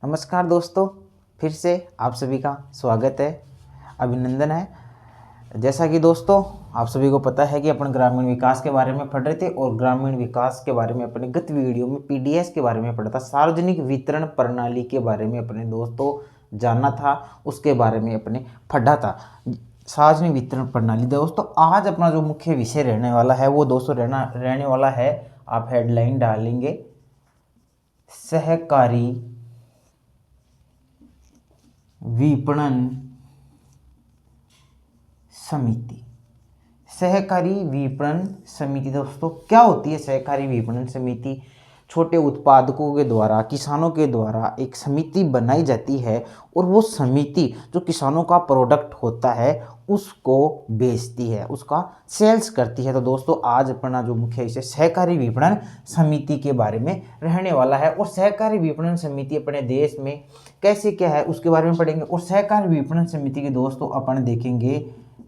नमस्कार दोस्तों, फिर से आप सभी का स्वागत है, अभिनंदन है। जैसा कि दोस्तों आप सभी को पता है कि अपन ग्रामीण विकास के बारे में पढ़ रहे थे और ग्रामीण विकास के बारे में अपने गत वीडियो में पीडीएस के बारे में पढ़ा था। सार्वजनिक वितरण प्रणाली के बारे में अपने दोस्तों जानना था, उसके बारे में अपने पढ़ा था। सार्वजनिक वितरण प्रणाली दोस्तों आज अपना जो मुख्य विषय रहने वाला है वो दोस्तों रहने वाला है, आप हेडलाइन डालेंगे सहकारी विपणन समिति। सहकारी विपणन समिति दोस्तों क्या होती है? सहकारी विपणन समिति छोटे उत्पादकों के द्वारा, किसानों के द्वारा एक समिति बनाई जाती है और वो समिति जो किसानों का प्रोडक्ट होता है उसको बेचती है, उसका सेल्स करती है। तो दोस्तों आज अपना जो मुख्य विषय सहकारी विपणन समिति के बारे में रहने वाला है और सहकारी विपणन समिति अपने देश में कैसे क्या है उसके बारे में पढ़ेंगे। और सहकारी विपणन समिति के दोस्तों अपन देखेंगे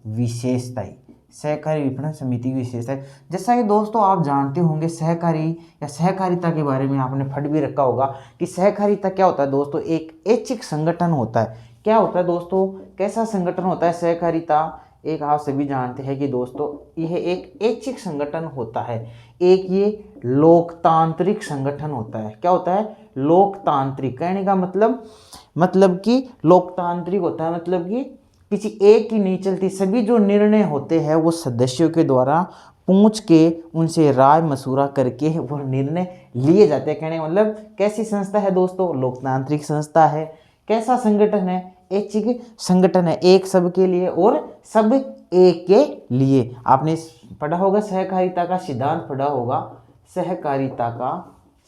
विशेषताएं, सहकारी विपणन समिति की विशेषताएं। जैसा कि दोस्तों आप जानते होंगे सहकारी या सहकारिता के बारे में आपने पढ़ भी रखा होगा कि सहकारिता क्या होता है दोस्तों, एक ऐच्छिक संगठन होता है। क्या होता है दोस्तों, कैसा संगठन होता है सहकारिता? एक आप सभी जानते हैं कि दोस्तों यह एक ऐच्छिक संगठन होता है, एक ये लोकतांत्रिक संगठन होता है। क्या होता है? लोकतांत्रिक। कहने का मतलब कि लोकतांत्रिक होता है, मतलब कि किसी एक की नहीं चलती, सभी जो निर्णय होते हैं वो सदस्यों के द्वारा पूछ के उनसे राय मशूरा करके वो निर्णय लिए जाते हैं। कहने का मतलब कैसी संस्था है दोस्तों? लोकतांत्रिक संस्था है। कैसा संगठन है? ऐच्छिक संगठन है, एक सबके लिए और सब एक के लिए। आपने पढ़ा होगा सहकारिता का सिद्धांत पढ़ा होगा। सहकारिता का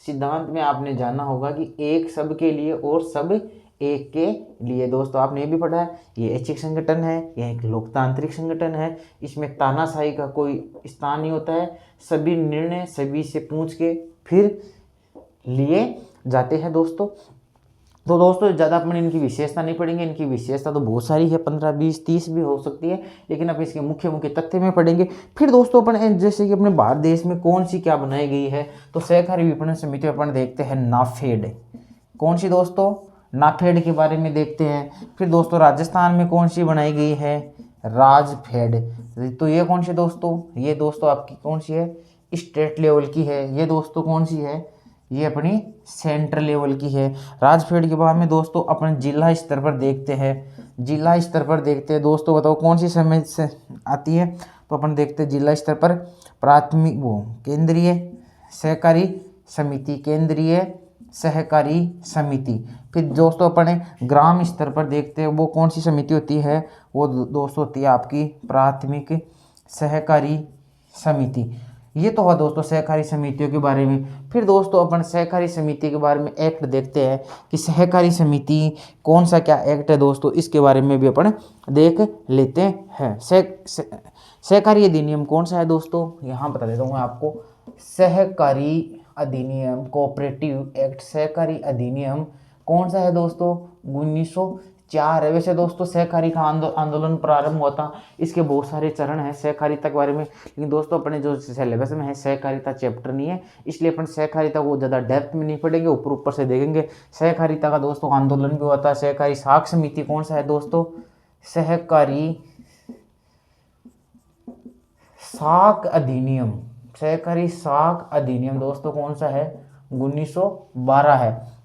सिद्धांत में आपने जाना होगा कि एक सबके लिए और सब एक के लिए। दोस्तों आपने ये भी पढ़ा है, ये ऐच्छिक संगठन है, यह एक लोकतांत्रिक संगठन है, इसमें तानाशाही का कोई स्थान नहीं होता है, सभी निर्णय सभी से पूछ के फिर लिए जाते हैं दोस्तों। तो दोस्तों ज़्यादा अपन इनकी विशेषता नहीं पढ़ेंगे, इनकी विशेषता तो बहुत सारी है, 15, 20, 30 भी हो सकती है, लेकिन अब इसके मुख्य मुख्य तथ्य में पढ़ेंगे। फिर दोस्तों अपन जैसे कि अपने भारत देश में कौन सी क्या बनाई गई है, तो सहकारी विपणन समिति अपन देखते हैं नाफेड। कौन सी दोस्तों? नाफेड के बारे में देखते हैं। फिर दोस्तों राजस्थान में कौन सी बनाई गई है? राजफेड। तो ये कौन सी दोस्तों? ये दोस्तों आपकी कौन सी है? स्टेट लेवल की है। ये दोस्तों कौन सी है? ये अपनी सेंट्रल लेवल की है। राजफेड के बाद में दोस्तों अपन जिला स्तर पर देखते हैं। जिला स्तर पर देखते हैं दोस्तों, बताओ कौन सी समय से आती है? तो अपन देखते हैं जिला स्तर पर प्राथमिक केंद्रीय सहकारी समिति, केंद्रीय सहकारी समिति। फिर दोस्तों अपने ग्राम स्तर पर देखते हैं वो कौन सी समिति होती है? वो दोस्तों होती है आपकी प्राथमिक सहकारी समिति। ये तो हुआ दोस्तों सहकारी समितियों के बारे में। फिर दोस्तों अपन सहकारी समिति के बारे में एक्ट देखते हैं कि सहकारी समिति कौन सा क्या एक्ट है दोस्तों, इसके बारे में भी अपन देख लेते हैं। सहकारी अधिनियम कौन सा है दोस्तों? यहाँ बता देता हूँ मैं आपको। सहकारी अधिनियम, कोऑपरेटिव एक्ट, सहकारी अधिनियम कौन सा है दोस्तों? 1904 है। वैसे दोस्तों सहकारी का आंदोलन प्रारंभ हुआ था, इसके बहुत सारे चरण हैं सहकारिता के बारे में, लेकिन दोस्तों अपने जो सिलेबस में है सहकारिता चैप्टर नहीं है, इसलिए अपन सहकारिता को ज़्यादा डेप्थ में नहीं पढ़ेंगे, ऊपर ऊपर से देखेंगे। सहकारिता का दोस्तों आंदोलन भी हुआ था। सहकारी साख समिति कौन सा है दोस्तों? सहकारी साख अधिनियम, सहकारी साख अधिनियम दोस्तों कौन सा है? 1912 है।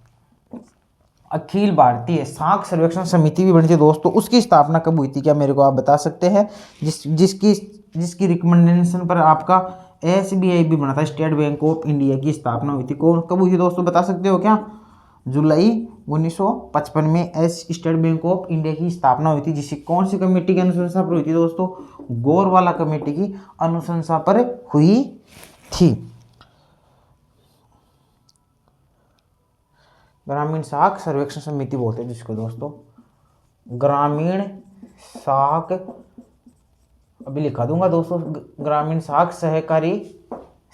अखिल भारतीय साख सर्वेक्षण समिति भी बनी थी दोस्तों, उसकी स्थापना कब हुई थी, क्या मेरे को आप बता सकते हैं? जिसकी रिकमेंडेशन पर आपका एसबीआई भी बना था, स्टेट बैंक ऑफ इंडिया की स्थापना हुई थी। कब हुई थी दोस्तों, बता सकते हो क्या? जुलाई 1955 में स्टेट बैंक ऑफ इंडिया की स्थापना हुई थी, जिसकी कौन सी कमेटी की अनुशंसा पर हुई थी दोस्तों? गोरवाला कमेटी की अनुशंसा पर हुई थी। ग्रामीण साख सर्वेक्षण समिति बोलते हैं जिसको दोस्तों, ग्रामीण साख, अभी लिखा दूंगा दोस्तों, ग्रामीण साख सहकारी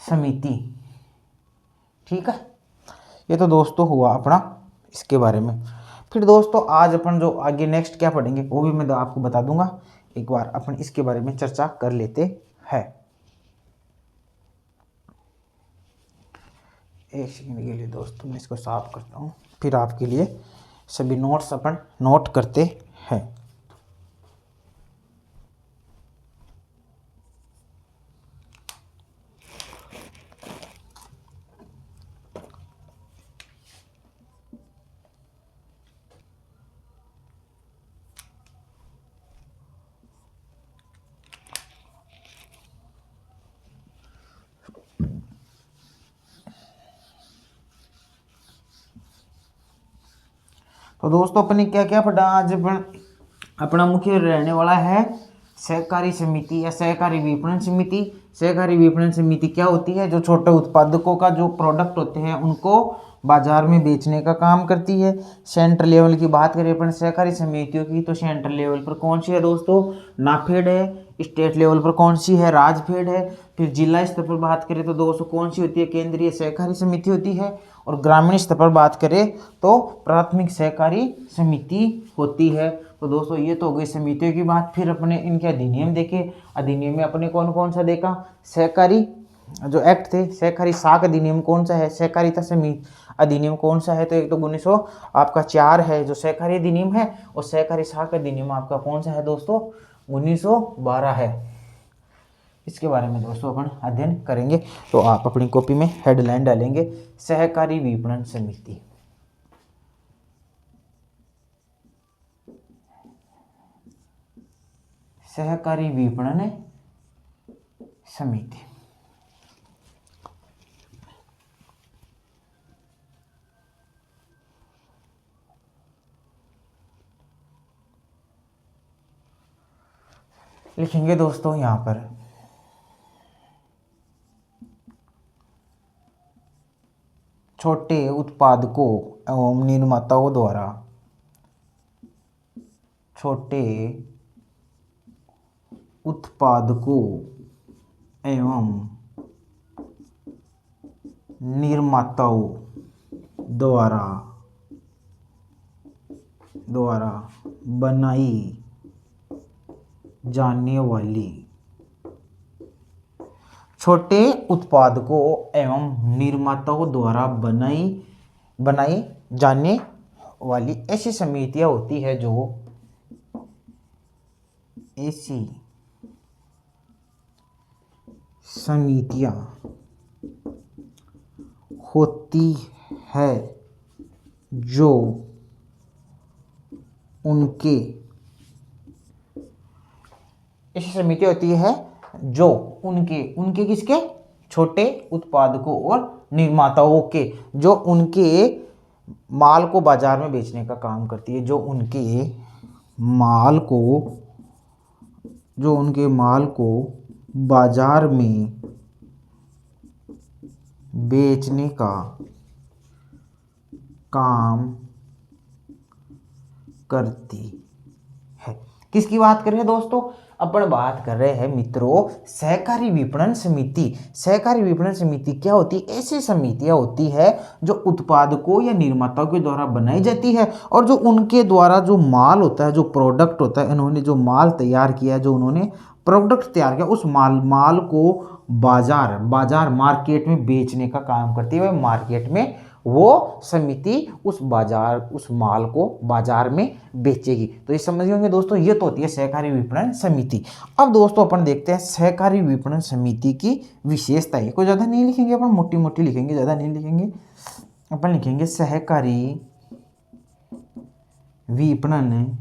समिति। ठीक है, ये तो दोस्तों हुआ अपना इसके बारे में। फिर दोस्तों आज अपन जो आगे नेक्स्ट क्या पढ़ेंगे वो भी मैं आपको बता दूंगा, एक बार अपन इसके बारे में चर्चा कर लेते हैं। एक सेकंड के लिए दोस्तों मैं इसको साफ करता हूँ, फिर आपके लिए सभी नोट्स अपन नोट करते हैं। तो दोस्तों अपने क्या क्या पढ़ा आज अपन, अपना मुख्य रहने वाला है सहकारी समिति या सहकारी विपणन समिति। सहकारी विपणन समिति क्या होती है? जो छोटे उत्पादकों का जो प्रोडक्ट होते हैं उनको बाजार में बेचने का काम करती है। सेंट्रल लेवल की बात करें अपन सहकारी समितियों की, तो सेंट्रल लेवल पर कौन सी है दोस्तों? नाफेड है। स्टेट लेवल पर कौन सी है? राजफेड है। फिर जिला स्तर पर बात करें तो दोस्तों कौन सी होती है? केंद्रीय सहकारी समिति होती है। और ग्रामीण स्तर पर बात करें तो प्राथमिक सहकारी समिति होती है। तो दोस्तों ये तो हो गई समितियों की बात। फिर अपने इनके अधिनियम देखे। अधिनियम में अपने कौन कौन सा देखा? सहकारी जो एक्ट थे, सहकारी साख अधिनियम कौन सा है? सहकारिता समिति अधिनियम कौन सा है? तो एक तो 1904 है जो सहकारी अधिनियम है, और सहकारी साख अधिनियम आपका कौन सा है दोस्तों? 1912 है। इसके बारे में दोस्तों अपन अध्ययन करेंगे। तो आप अपनी कॉपी में हेडलाइन डालेंगे सहकारी विपणन समिति। सहकारी विपणन समिति। लिखेंगे दोस्तों यहां पर छोटे उत्पादकों एवं निर्माताओं द्वारा छोटे उत्पादकों एवं निर्माताओं द्वारा बनाई जाने वाली छोटे उत्पादकों एवं निर्माताओं द्वारा बनाई जाने वाली ऐसी समितियां होती है जो ऐसी समितियां होती है जो उनके ऐसी समिति होती है जो उनके किसके? छोटे उत्पादकों और निर्माताओं के, जो उनके माल को बाजार में बेचने का काम करती है, जो उनके माल को बाजार में बेचने का काम करती है। किसकी बात कर रहे हैं दोस्तों? अपन बात कर रहे हैं मित्रों सहकारी विपणन समिति। सहकारी विपणन समिति क्या होती है? ऐसी समितियां होती है जो उत्पादकों या निर्माताओं के द्वारा बनाई जाती है, और जो उनके द्वारा जो माल होता है, जो प्रोडक्ट होता है, इन्होंने जो माल तैयार किया है, जो उन्होंने प्रोडक्ट तैयार किया, उस माल को बाजार मार्केट में बेचने का काम करती है। मार्केट में वो समिति उस माल को बाजार में बेचेगी। तो ये समझ होंगे दोस्तों, ये तो होती है सहकारी विपणन समिति। अब दोस्तों अपन देखते हैं सहकारी विपणन समिति की विशेषताएं। कोई ज़्यादा नहीं लिखेंगे अपन, मोटी मोटी लिखेंगे, ज़्यादा नहीं लिखेंगे। अपन लिखेंगे सहकारी विपणन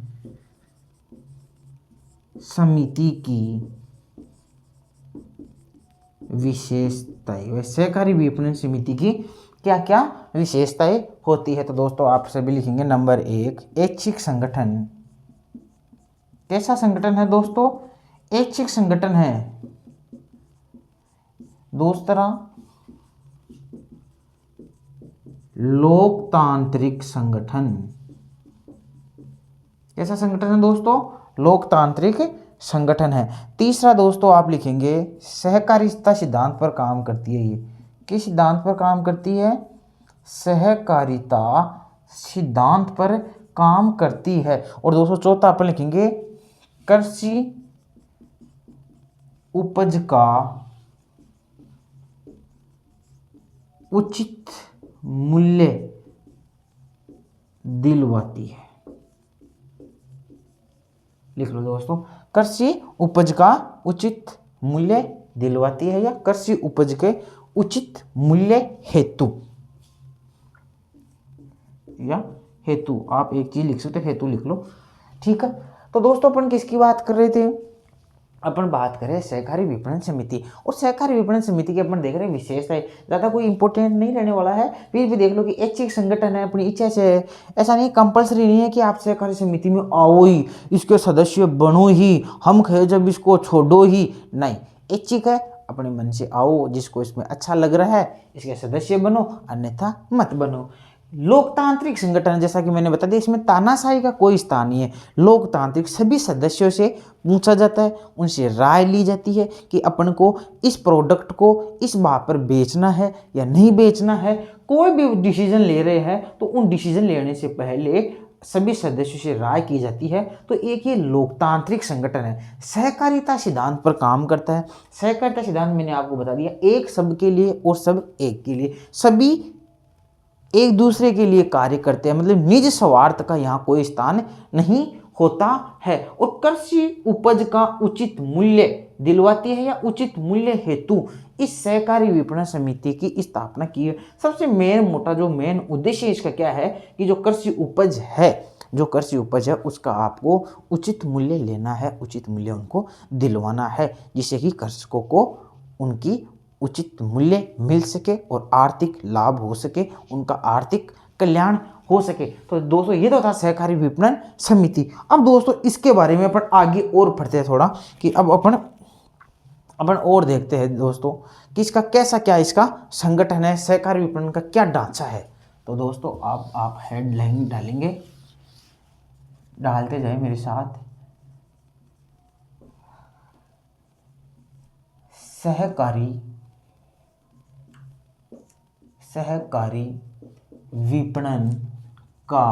समिति की विशेषताएं। सहकारी विपणन समिति की क्या क्या विशेषताएं होती है? तो दोस्तों आप सभी लिखेंगे नंबर 1 ऐच्छिक संगठन। कैसा संगठन है दोस्तों? ऐच्छिक संगठन है। दूसरा लोकतांत्रिक संगठन। कैसा संगठन है दोस्तों? लोकतांत्रिक संगठन है। तीसरा दोस्तों आप लिखेंगे सहकारिता सिद्धांत पर काम करती है। ये किस सिद्धांत पर काम करती है? सहकारिता सिद्धांत पर काम करती है। और दोस्तों चौथा अपन लिखेंगे कृषि उपज का उचित मूल्य दिलवाती है। लिख लो दोस्तों, कृषि उपज का उचित मूल्य दिलवाती है या कृषि उपज के उचित मूल्य हेतु, या हेतु, आप एक चीज लिख सकते हो, हेतु लिख लो। ठीक है, तो दोस्तों अपन किसकी बात कर रहे थे? अपन बात करें सहकारी विपणन समिति। और सहकारी विपणन समिति के अपन देख रहे हैं विशेषता है, ज़्यादा कोई इंपॉर्टेंट नहीं रहने वाला है। फिर भी देख लो कि ऐच्छिक संगठन है, अपनी इच्छा से है। ऐसा नहीं, कंपलसरी नहीं है कि आप सहकारी समिति में आओ ही, इसके सदस्य बनो ही, हम कहे जब इसको छोड़ो ही, नहीं, ऐच्छिक है, अपने मन से आओ, जिसको इसमें अच्छा लग रहा है इसके सदस्य बनो, अन्यथा मत बनो। लोकतांत्रिक संगठन, जैसा कि मैंने बता दिया, इसमें तानाशाही का कोई स्थान नहीं है। लोकतांत्रिक, सभी सदस्यों से पूछा जाता है, उनसे राय ली जाती है कि अपन को इस प्रोडक्ट को इस भाव पर बेचना है या नहीं बेचना है। कोई भी डिसीजन ले रहे हैं तो उन डिसीजन लेने से पहले सभी सदस्यों से राय की जाती है। तो एक ये लोकतांत्रिक संगठन है, सहकारिता सिद्धांत पर काम करता है। सहकारिता सिद्धांत मैंने आपको बता दिया, एक सबके लिए और सब एक के लिए, सभी एक दूसरे के लिए कार्य करते हैं, मतलब निज स्वार्थ का यहाँ कोई स्थान नहीं होता है। और कृषि उपज का उचित मूल्य दिलवाती है या उचित मूल्य हेतु इस सहकारी विपणन समिति की स्थापना की है। सबसे मोटा जो मेन उद्देश्य इसका क्या है कि जो कृषि उपज है उसका आपको उचित मूल्य लेना है, उचित मूल्य उनको दिलवाना है, जिससे कि कृषकों को उनकी उचित मूल्य मिल सके और आर्थिक लाभ हो सके, उनका आर्थिक कल्याण हो सके। तो दोस्तों ये तो था सहकारी विपणन समिति। अब दोस्तों इसके बारे में अपन आगे और पढ़ते हैं थोड़ा, कि अब अपन और देखते हैं दोस्तों कि इसका कैसा क्या इसका संगठन है, सहकारी विपणन का क्या ढांचा है। तो दोस्तों आप हेडलाइन डालेंगे, डालते जाए मेरे साथ। सहकारी विपणन का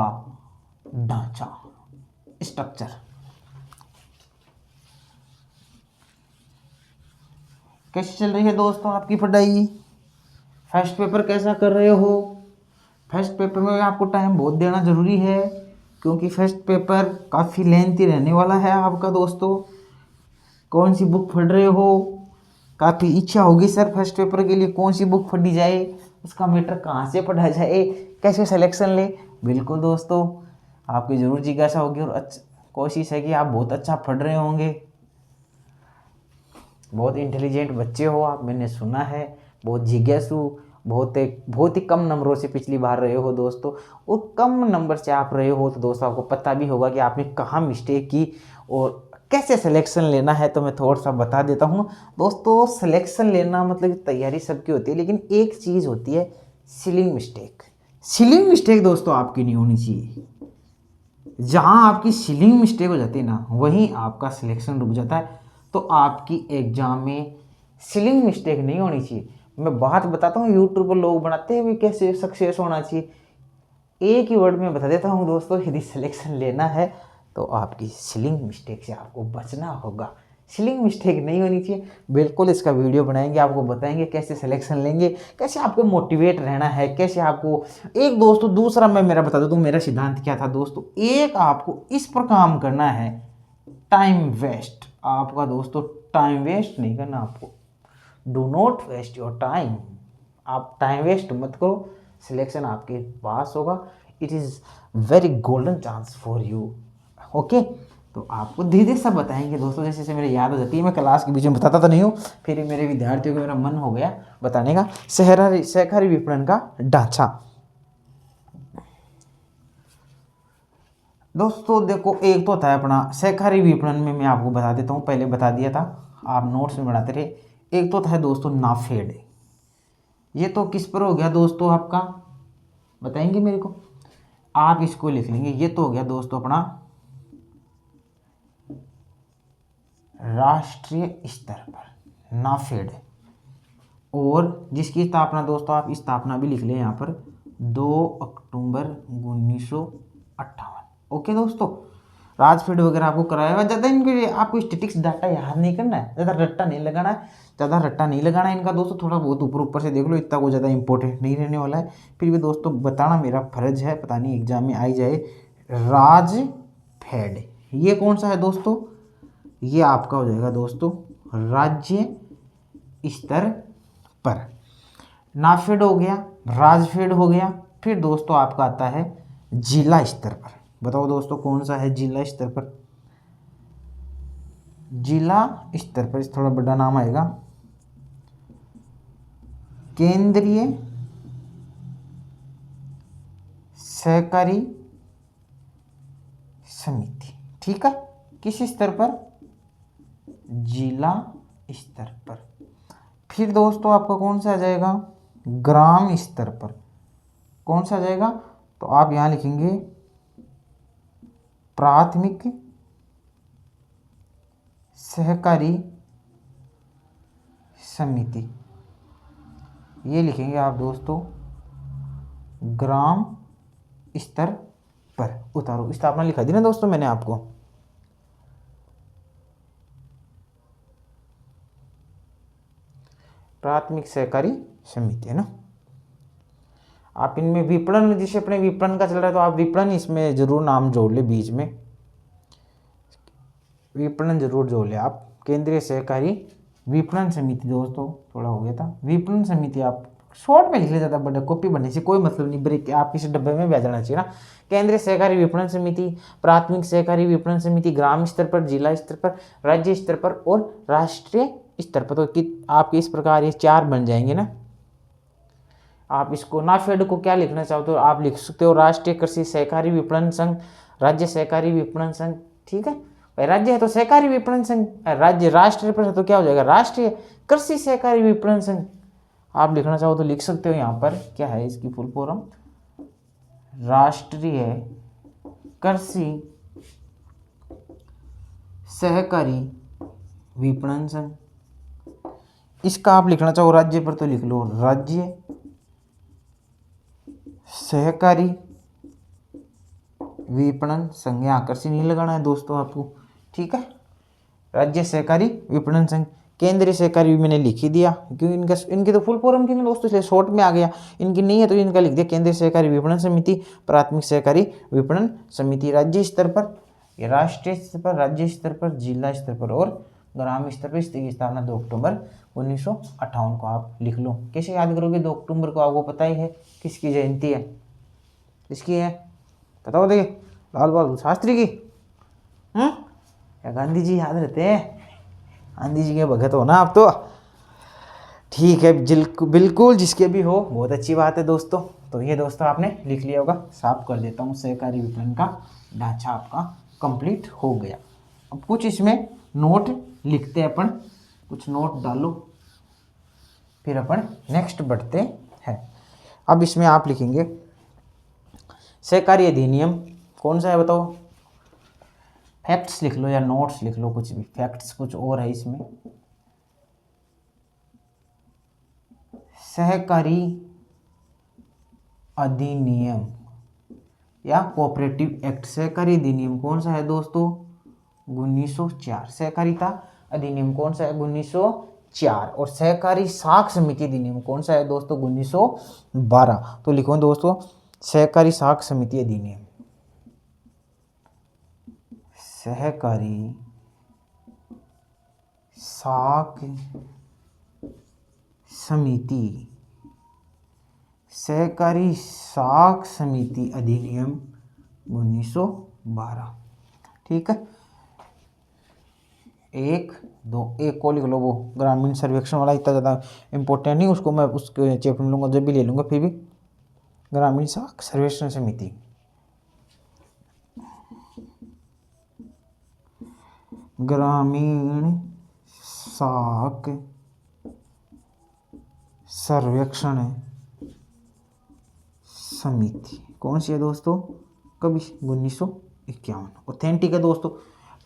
ढांचा, स्ट्रक्चर। कैसी चल रही है दोस्तों आपकी पढ़ाई? फर्स्ट पेपर कैसा कर रहे हो? फर्स्ट पेपर में आपको टाइम बहुत देना जरूरी है, क्योंकि फर्स्ट पेपर काफ़ी लेंथी रहने वाला है आपका दोस्तों। कौन सी बुक पढ़ रहे हो? काफ़ी इच्छा होगी सर फर्स्ट पेपर के लिए कौन सी बुक पढ़ी जाए, उसका मैटर कहाँ से पढ़ा जाए, कैसे सिलेक्शन ले। बिल्कुल दोस्तों आपकी ज़रूर जिज्ञासा होगी और कोशिश है कि आप बहुत अच्छा पढ़ रहे होंगे। बहुत इंटेलिजेंट बच्चे हो आप, मैंने सुना है, बहुत जिज्ञासु, बहुत ही कम नंबरों से पिछली बार रहे हो दोस्तों। और कम नंबर से आप रहे हो तो दोस्तों आपको पता भी होगा कि आपने कहाँ मिस्टेक की और कैसे सिलेक्शन लेना है। तो मैं थोड़ा सा बता देता हूँ दोस्तों। सिलेक्शन लेना मतलब तैयारी सबकी होती है, लेकिन एक चीज़ होती है सीलिंग मिस्टेक। सीलिंग मिस्टेक दोस्तों आपकी नहीं होनी चाहिए। जहाँ आपकी सीलिंग मिस्टेक हो जाती है ना, वहीं आपका सिलेक्शन रुक जाता है। तो आपकी एग्जाम में सीलिंग मिस्टेक नहीं होनी चाहिए। मैं बात बताता हूँ, यूट्यूब पर लोग बनाते हैं कैसे सक्सेस होना चाहिए। एक ही वर्ड में बता देता हूँ दोस्तों, यदि सिलेक्शन लेना है तो आपकी सीलिंग मिस्टेक से आपको बचना होगा। सीलिंग मिस्टेक नहीं होनी चाहिए। बिल्कुल इसका वीडियो बनाएंगे, आपको बताएंगे कैसे सिलेक्शन लेंगे, कैसे आपको मोटिवेट रहना है, कैसे आपको एक दोस्तों। दूसरा मैं मेरा बता देता हूँ मेरा सिद्धांत क्या था दोस्तों। एक आपको इस पर काम करना है, टाइम वेस्ट आपका दोस्तों, टाइम वेस्ट नहीं करना आपको। Do not waste your time. आप टाइम वेस्ट मत करो, सिलेक्शन आपके पास होगा। It is very golden chance for you. Okay, तो आपको धीरे धीरे सब बताएंगे दोस्तों, जैसे जैसे मेरे याद हो जाती है। मैं क्लास के बीच में बताता तो नहीं हूँ, फिर मेरे विद्यार्थियों को मेरा मन हो गया बताने का। सहकारी विपणन का ढांचा दोस्तों देखो, एक तो था अपना सहकारी विपणन में, मैं आपको बता देता हूँ, पहले बता दिया था, आप नोट्स में बनाते रहे। एक तो था दोस्तों नाफेड। ये तो किस पर हो गया दोस्तों आपका, बताएंगे मेरे को, आप इसको लिख लेंगे। ये तो हो गया दोस्तों अपना राष्ट्रीय स्तर पर नाफेड, और जिसकी स्थापना दोस्तों आप स्थापना भी लिख लें यहाँ पर 2 अक्टूबर 1958। ओके दोस्तों, राजफीड वगैरह आपको कराया हुआ। ज़्यादा इनके लिए आपको स्टेटिक्स डाटा याद नहीं करना है, ज़्यादा रट्टा नहीं लगाना है, ज़्यादा रट्टा नहीं लगाना है इनका दोस्तों। थोड़ा बहुत ऊपर ऊपर से देख लो, इतना वो ज़्यादा इंपॉर्टेंट नहीं रहने वाला है। फिर भी दोस्तों बताना मेरा फर्ज है, पता नहीं एग्जाम में आई जाए। राजफेड ये कौन सा है दोस्तों? ये आपका हो जाएगा दोस्तों राज्य स्तर पर। नाफेड हो गया, राजफेड हो गया, फिर दोस्तों आपका आता है जिला स्तर पर। बताओ दोस्तों कौन सा है जिला स्तर पर? जिला स्तर पर थोड़ा बड़ा नाम आएगा, केंद्रीय सहकारी समिति। ठीक है, किस स्तर पर? जिला स्तर पर। फिर दोस्तों आपका कौन सा आ जाएगा? ग्राम स्तर पर। कौन सा आ जाएगा? तो आप यहां लिखेंगे प्राथमिक सहकारी समिति। ये लिखेंगे आप दोस्तों ग्राम स्तर पर। उतारो, स्थापना लिखा दी ना दोस्तों मैंने आपको। प्राथमिक सहकारी समिति है ना। आप इनमें विपणन, जैसे अपने विपणन का चल रहा है तो आप विपणन इसमें जरूर नाम जोड़ ले, बीच में विपणन जरूर जोड़ ले आप। केंद्रीय सहकारी विपणन समिति दोस्तों, थोड़ा हो गया था विपणन समिति, आप शॉर्ट में लिख ले, ज़्यादा बड़ा कॉपी बनने से कोई मतलब नहीं, ब्रेक आप इस डब्बे में बैठ जाना चाहिए ना। केंद्रीय सहकारी विपणन समिति, प्राथमिक सहकारी विपणन समिति, ग्राम स्तर पर, जिला स्तर पर, राज्य स्तर पर और राष्ट्रीय स्तर पर। तो आपके इस प्रकार ये 4 बन जाएंगे ना। आप इसको नाफेड को क्या लिखना चाहते हो आप लिख सकते हो राष्ट्रीय कृषि सहकारी विपणन संघ, राज्य सहकारी विपणन संघ। ठीक है भाई, राज्य है तो सहकारी विपणन संघ, राज्य राष्ट्र पर है तो क्या हो जाएगा? राष्ट्रीय कृषि सहकारी विपणन संघ। आप लिखना चाहो तो लिख सकते हो। यहाँ पर क्या है इसकी फुल फॉर्म? राष्ट्रीय कृषि सहकारी विपणन संघ। इसका आप लिखना चाहो राज्य पर तो लिख लो राज्य सहकारी विपणन संघ। यहाँ कृषि नहीं लगाना है दोस्तों आपको। ठीक है, राज्य सहकारी विपणन संघ। केंद्रीय सहकारी मैंने लिख ही दिया क्योंकि इनकी तो फुल फॉर्म थी ना दोस्तों, इसलिए शॉर्ट में आ गया। इनकी नहीं है तो इनका लिख दिया केंद्रीय सहकारी विपणन समिति, प्राथमिक सहकारी विपणन समिति। राज्य स्तर पर, ये राष्ट्रीय स्तर पर, राज्य स्तर पर, जिला स्तर पर और ग्राम स्तर पर इसकी स्थापना 2 अक्टूबर 1958 को आप लिख लो। कैसे याद करोगे? 2 अक्टूबर को आपको पता ही है किसकी जयंती है? किसकी है पता हो? देखिए लाल बहादुर शास्त्री की। या गांधी जी याद रहते हैं? गांधी जी के भगत हो ना आप तो। ठीक है, बिल्कुल जिसके भी हो, बहुत अच्छी बात है दोस्तों। तो ये दोस्तों आपने लिख लिया होगा, साफ कर देता हूँ। सहकारी विपणन का ढांचा आपका कंप्लीट हो गया। अब कुछ इसमें नोट लिखते हैं अपन, कुछ नोट डालो, फिर अपन नेक्स्ट बढ़ते हैं। अब इसमें आप लिखेंगे सहकारी अधिनियम कौन सा है बताओ? फैक्ट्स लिख लो या नोट्स लिख लो, कुछ भी। फैक्ट्स कुछ और है इसमें। सहकारी अधिनियम या कोऑपरेटिव एक्ट। सहकारी अधिनियम कौन सा है दोस्तों? 1904। सहकारिता अधिनियम कौन सा है? 1904। और सहकारी साख समिति अधिनियम कौन सा है दोस्तों? 1912। तो लिखो दोस्तों सहकारी साख समिति अधिनियम। सहकारी साख समिति, सहकारी साख समिति अधिनियम 1912। ठीक है, 1 2 एक को लिख लो, वो ग्रामीण सर्वेक्षण वाला इतना ज़्यादा इम्पोर्टेंट नहीं, उसको मैं उसके चैप्टर में लूँगा जब भी ले लूँगा। फिर भी ग्रामीण साख सर्वेक्षण समिति, ग्रामीण साख सर्वेक्षण समिति कौन सी है दोस्तों? कभी 1951। ऑथेंटिक है दोस्तों।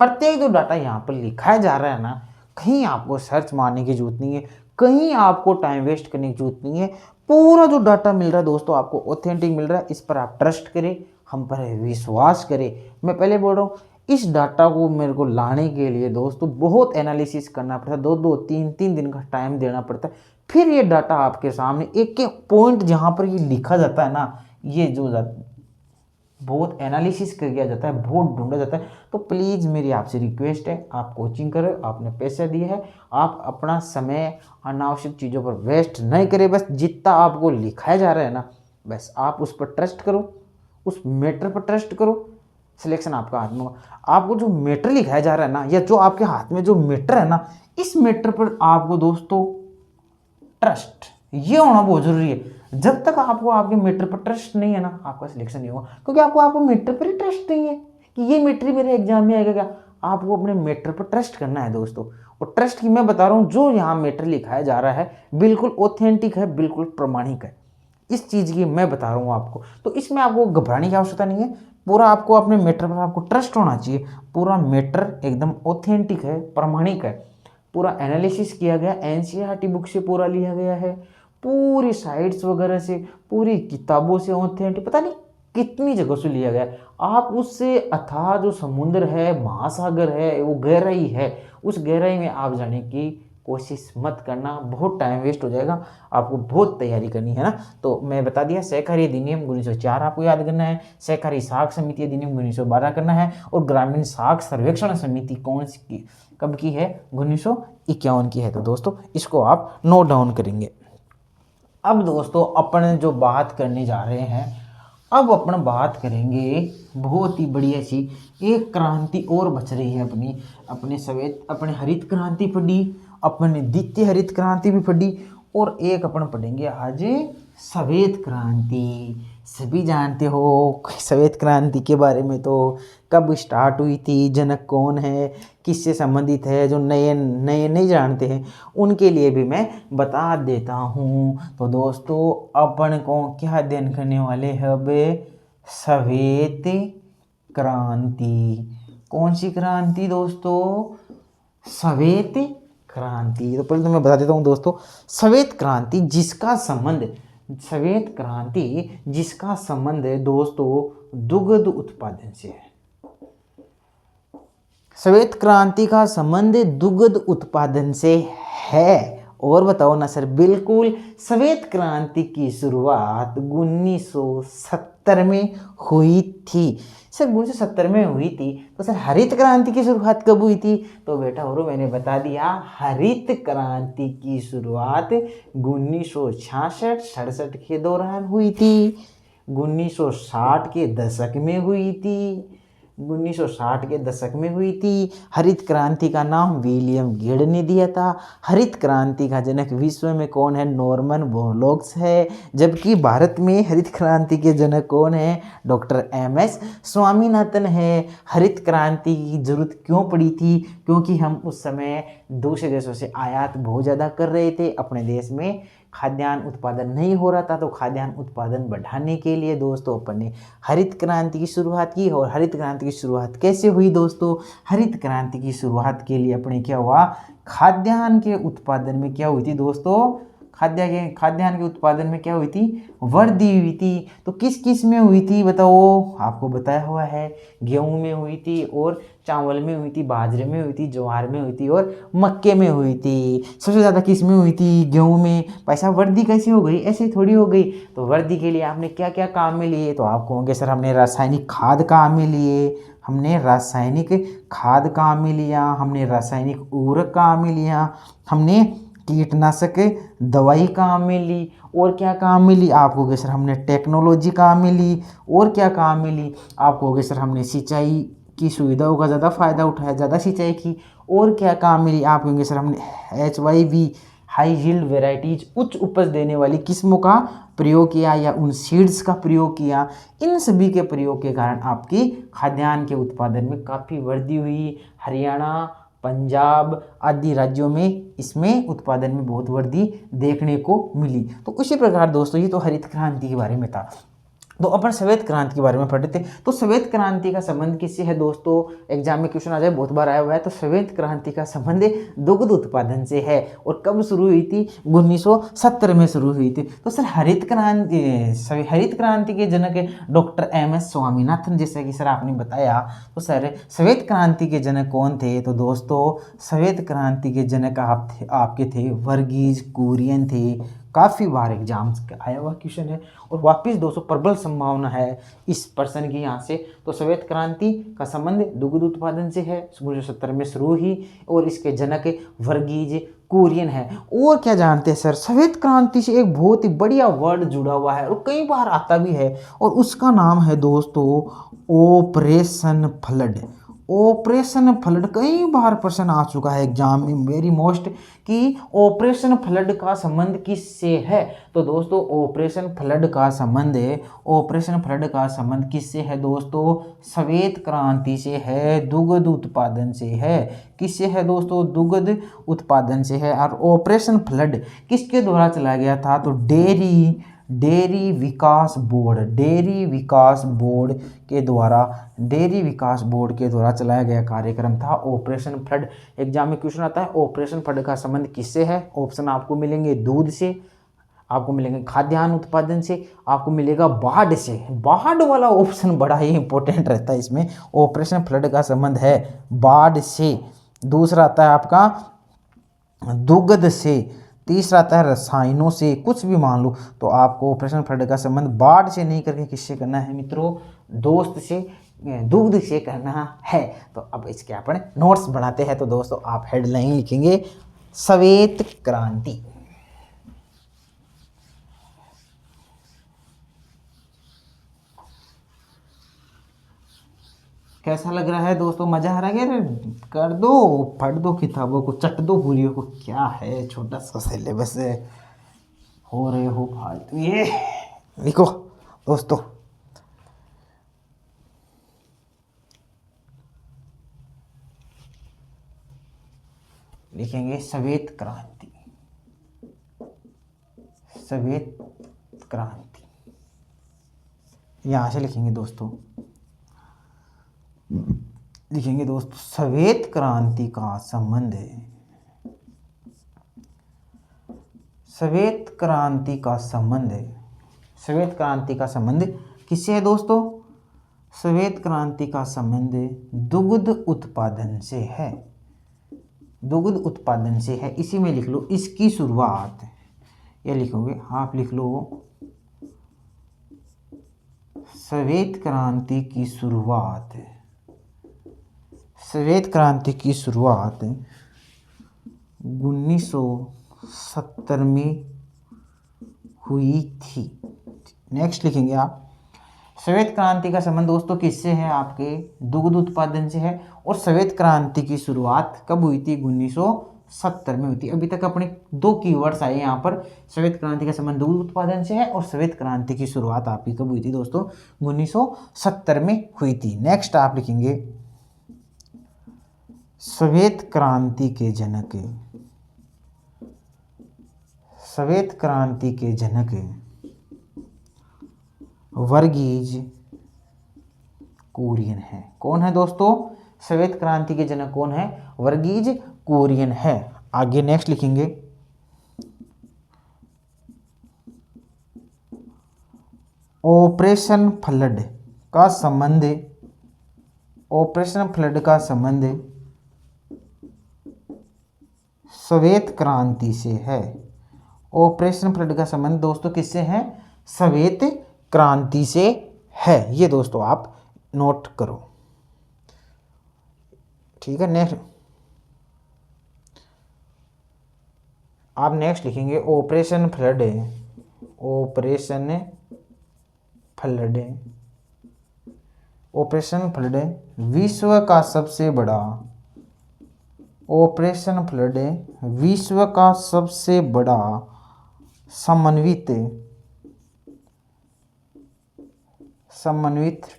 प्रत्येक जो डाटा यहाँ पर लिखा जा रहा है ना, कहीं आपको सर्च मारने की जरूरत नहीं है, कहीं आपको टाइम वेस्ट करने की जरूरत नहीं है। पूरा जो डाटा मिल रहा है दोस्तों आपको ऑथेंटिक मिल रहा है। इस पर आप ट्रस्ट करें, हम पर विश्वास करें। मैं पहले बोल रहा हूँ इस डाटा को मेरे को लाने के लिए दोस्तों बहुत एनालिसिस करना पड़ता है, 2-3 दिन का टाइम देना पड़ता है। फिर ये डाटा आपके सामने एक एक पॉइंट जहाँ पर ये लिखा जाता है ना, ये जो बहुत एनालिसिस किया जाता है, बहुत ढूंढा जाता है। तो प्लीज़ मेरी आपसे रिक्वेस्ट है, आप कोचिंग करो, आपने पैसे दिए हैं, आप अपना समय अनावश्यक चीज़ों पर वेस्ट नहीं करें। बस जितना आपको लिखाया जा रहा है ना, बस आप उस पर ट्रस्ट करो, उस मैटर पर ट्रस्ट करो, सिलेक्शन आपका हाथ में होगा। आपको जो मैटर लिखाया जा रहा है ना, या जो आपके हाथ में जो मैटर है ना, इस मैटर पर आपको दोस्तों ट्रस्ट ये होना बहुत जरूरी है। जब तक आपको आपके मैटर पर ट्रस्ट नहीं है ना, आपका सिलेक्शन नहीं होगा, क्योंकि आपको मैटर पर ही ट्रस्ट नहीं है कि ये मैटर मेरे एग्जाम में आएगा क्या। आपको अपने मैटर पर ट्रस्ट करना है दोस्तों। और ट्रस्ट की मैं बता रहा हूँ, जो यहाँ मैटर लिखाया जा रहा है बिल्कुल ऑथेंटिक है, बिल्कुल प्रमाणिक है, इस चीज़ की मैं बता रहा हूँ आपको। तो इसमें आपको घबराने की आवश्यकता नहीं है। पूरा आपको अपने मैटर पर आपको ट्रस्ट होना चाहिए। पूरा मैटर एकदम ऑथेंटिक है, प्रमाणिक है, पूरा एनालिसिस किया गया, एनसीईआरटी बुक से पूरा लिया गया है, पूरी साइट्स वगैरह से, पूरी किताबों से, ऑथेंटिक पता नहीं कितनी जगह से लिया गया है। आप उससे अथाह जो समुद्र है, महासागर है, वो गहराई है, उस गहराई में आप जाने की कोशिश मत करना, बहुत टाइम वेस्ट हो जाएगा। आपको बहुत तैयारी करनी है ना। तो मैं बता दिया, सहकारी अधिनियम 1904 आपको याद करना है, सहकारी साख समिति अधिनियम 1912 करना है, और ग्रामीण साख सर्वेक्षण समिति कौन सी की कब की है, 1951 की है। तो दोस्तों इसको आप नोट डाउन करेंगे। अब दोस्तों अपन जो बात करने जा रहे हैं, अब अपन बात करेंगे बहुत ही बढ़िया सी एक क्रांति और बच रही है अपनी, अपने हरित क्रांति पढ़ी, अपने द्वितीय हरित क्रांति भी पढ़ी, और एक अपन पढ़ेंगे आज श्वेत क्रांति। सभी जानते हो श्वेत क्रांति के बारे में, तो कब स्टार्ट हुई थी, जनक कौन है, किससे संबंधित है। जो नए नहीं जानते हैं उनके लिए भी मैं बता देता हूँ। तो दोस्तों अपन को क्या अध्ययन करने वाले हैं अब, श्वेत क्रांति। कौन सी क्रांति दोस्तों, श्वेत क्रांति। तो पहले तो मैं बता देता हूँ दोस्तों, श्वेत क्रांति जिसका संबंध है दोस्तों दुग्ध उत्पादन से है। श्वेत क्रांति का संबंध दुग्ध उत्पादन से है। और बताओ ना सर, बिल्कुल श्वेत क्रांति की शुरुआत 1970 में हुई थी। सर 1970 में हुई थी, तो सर हरित क्रांति की शुरुआत कब हुई थी। तो बेटा और मैंने बता दिया, हरित क्रांति की शुरुआत 1966-67 के दौरान हुई थी, 1960 के दशक में हुई थी, 1960 के दशक में हुई थी। हरित क्रांति का नाम विलियम गेड ने दिया था। हरित क्रांति का जनक विश्व में कौन है, नॉर्मन बोरलॉग्स है। जबकि भारत में हरित क्रांति के जनक कौन है, डॉक्टर MS स्वामीनाथन है। हरित क्रांति की जरूरत क्यों पड़ी थी, क्योंकि हम उस समय दूसरे देशों से आयात बहुत ज़्यादा कर रहे थे, अपने देश में खाद्यान्न उत्पादन नहीं हो रहा था। तो खाद्यान्न उत्पादन बढ़ाने के लिए दोस्तों अपन ने हरित क्रांति की शुरुआत की। और हरित क्रांति की शुरुआत कैसे हुई दोस्तों, हरित क्रांति की शुरुआत के लिए अपने क्या हुआ, खाद्यान्न के उत्पादन में क्या हुई थी दोस्तों, खाद्यान्न के उत्पादन में क्या हुई थी, वृद्धि हुई थी। तो किस किस में हुई थी बताओ, आपको बताया हुआ है, गेहूं में हुई थी, और चावल में हुई थी, बाजरे में हुई थी, ज्वार में हुई थी, और मक्के में हुई थी। सबसे ज़्यादा किस में हुई थी, गेहूं में। पैसा वृद्धि कैसे हो गई, ऐसे थोड़ी हो गई। तो वृद्धि के लिए आपने क्या क्या काम में लिए, तो आप कहोगे सर हमने रासायनिक खाद काम में लिए, हमने रासायनिक खाद काम में लिया, हमने रासायनिक उर्वरक काम में लिया, हमने कीटनाशक दवाई काम में ली, और क्या काम में ली, आप कहोगे सर हमने टेक्नोलॉजी काम में ली, और क्या काम में ली, आप कहोगे सर हमने सिंचाई की सुविधाओं का ज़्यादा फायदा उठाया, ज़्यादा सिंचाई की, और क्या काम में ली, आप कहेंगे सर हमने HYV हाई यील्ड वेराइटीज उच्च उपज देने वाली किस्मों का प्रयोग किया, या उन सीड्स का प्रयोग किया। इन सभी के प्रयोग के कारण आपकी खाद्यान्न के उत्पादन में काफ़ी वृद्धि हुई। हरियाणा, पंजाब आदि राज्यों में इसमें उत्पादन में बहुत वृद्धि देखने को मिली। तो उसी प्रकार दोस्तों ये तो हरित क्रांति के बारे में था। तो अपन श्वेत क्रांति के बारे में पढ़ रहे थे। तो श्वेत क्रांति का संबंध किससे है दोस्तों, एग्जाम में क्वेश्चन आ जाए, बहुत बार आया हुआ है। तो श्वेत क्रांति का संबंध दुग्ध उत्पादन से है। और कब शुरू हुई थी, 1970 में शुरू हुई थी। तो सर हरित क्रांति के जनक डॉक्टर MS स्वामीनाथन, जैसा कि सर आपने बताया। तो सर श्वेत क्रांति के जनक कौन थे, तो दोस्तों श्वेत क्रांति के जनक आपके थे वर्गीज कुरियन थे। काफ़ी बार एग्जाम्स का आया हुआ क्वेश्चन है। और वापस दोस्तों प्रबल संभावना है इस प्रश्न की यहाँ से। तो श्वेत क्रांति का संबंध दुग्ध उत्पादन से है, 1970 में शुरू हुई। और इसके जनक वर्गीज कुरियन है। और क्या जानते हैं सर, श्वेत क्रांति से एक बहुत ही बढ़िया वर्ड जुड़ा हुआ है और कई बार आता भी है, और उसका नाम है दोस्तों ऑपरेशन फ्लड। ऑपरेशन फ्लड कई बार प्रश्न आ चुका है एग्जाम में, वेरी मोस्ट, कि ऑपरेशन फ्लड का संबंध किससे है। तो दोस्तों ऑपरेशन फ्लड का संबंध किससे है दोस्तों, श्वेत क्रांति से है, दुग्ध उत्पादन से है। किससे है दोस्तों, दुग्ध उत्पादन से है। और ऑपरेशन फ्लड किसके द्वारा चलाया गया था, तो डेयरी विकास बोर्ड के द्वारा चलाया गया कार्यक्रम था ऑपरेशन फ्लड। एग्जाम में क्वेश्चन आता है ऑपरेशन फ्लड का संबंध किससे है। ऑप्शन आपको मिलेंगे दूध से, आपको मिलेंगे खाद्यान्न उत्पादन से, आपको मिलेगा बाढ़ से। बाढ़ वाला ऑप्शन बड़ा ही इंपॉर्टेंट रहता है इसमें। ऑपरेशन फ्लड का संबंध है बाढ़ से। दूसरा आता है आपका दुग्ध से। तीसरा आता है रसायनों से, कुछ भी मान लो। तो आपको ऑपरेशन फ्लड का संबंध बाढ़ से नहीं करके किससे करना है मित्रों, दुग्ध से करना है। तो अब इसके अपन नोट्स बनाते हैं। तो दोस्तों आप हेडलाइन लिखेंगे श्वेत क्रांति। कैसा लग रहा है दोस्तों, मजा आ रहा है? कर दो, पढ़ दो किताबों को, चट दो पूरियों को। क्या है, छोटा सा सिलेबस है, हो रहे हो फालतू। ये लिखो दोस्तों, लिखेंगे श्वेत क्रांति। यहां से लिखेंगे दोस्तों, श्वेत क्रांति का संबंध किससे है दोस्तों, श्वेत क्रांति का संबंध दुग्ध उत्पादन से है। इसी में लिख लो इसकी शुरुआत, ये लिखोगे आप, लिख लो श्वेत क्रांति की शुरुआत 1970 में हुई थी। नेक्स्ट लिखेंगे आप, श्वेत क्रांति का संबंध दोस्तों किससे है, आपके दुग्ध उत्पादन से है। और श्वेत क्रांति की शुरुआत कब हुई थी, 1970 में हुई थी। अभी तक अपने दो कीवर्ड्स आए यहाँ पर, श्वेत क्रांति का संबंध दुग्ध उत्पादन से है और श्वेत क्रांति की शुरुआत आपकी कब हुई थी दोस्तों, 1970 में हुई थी। नेक्स्ट आप लिखेंगे श्वेत क्रांति के जनक वर्गीज कुरियन है। कौन है दोस्तों, श्वेत क्रांति के जनक कौन है, वर्गीज कुरियन है। आगे नेक्स्ट लिखेंगे ऑपरेशन फ्लड का संबंध श्वेत क्रांति से है। ऑपरेशन फ्लड का संबंध दोस्तों किससे है, श्वेत क्रांति से है। ये दोस्तों आप नोट करो, ठीक है। नेक्स्ट आप लिखेंगे ऑपरेशन फ्लड विश्व का सबसे बड़ा समन्वित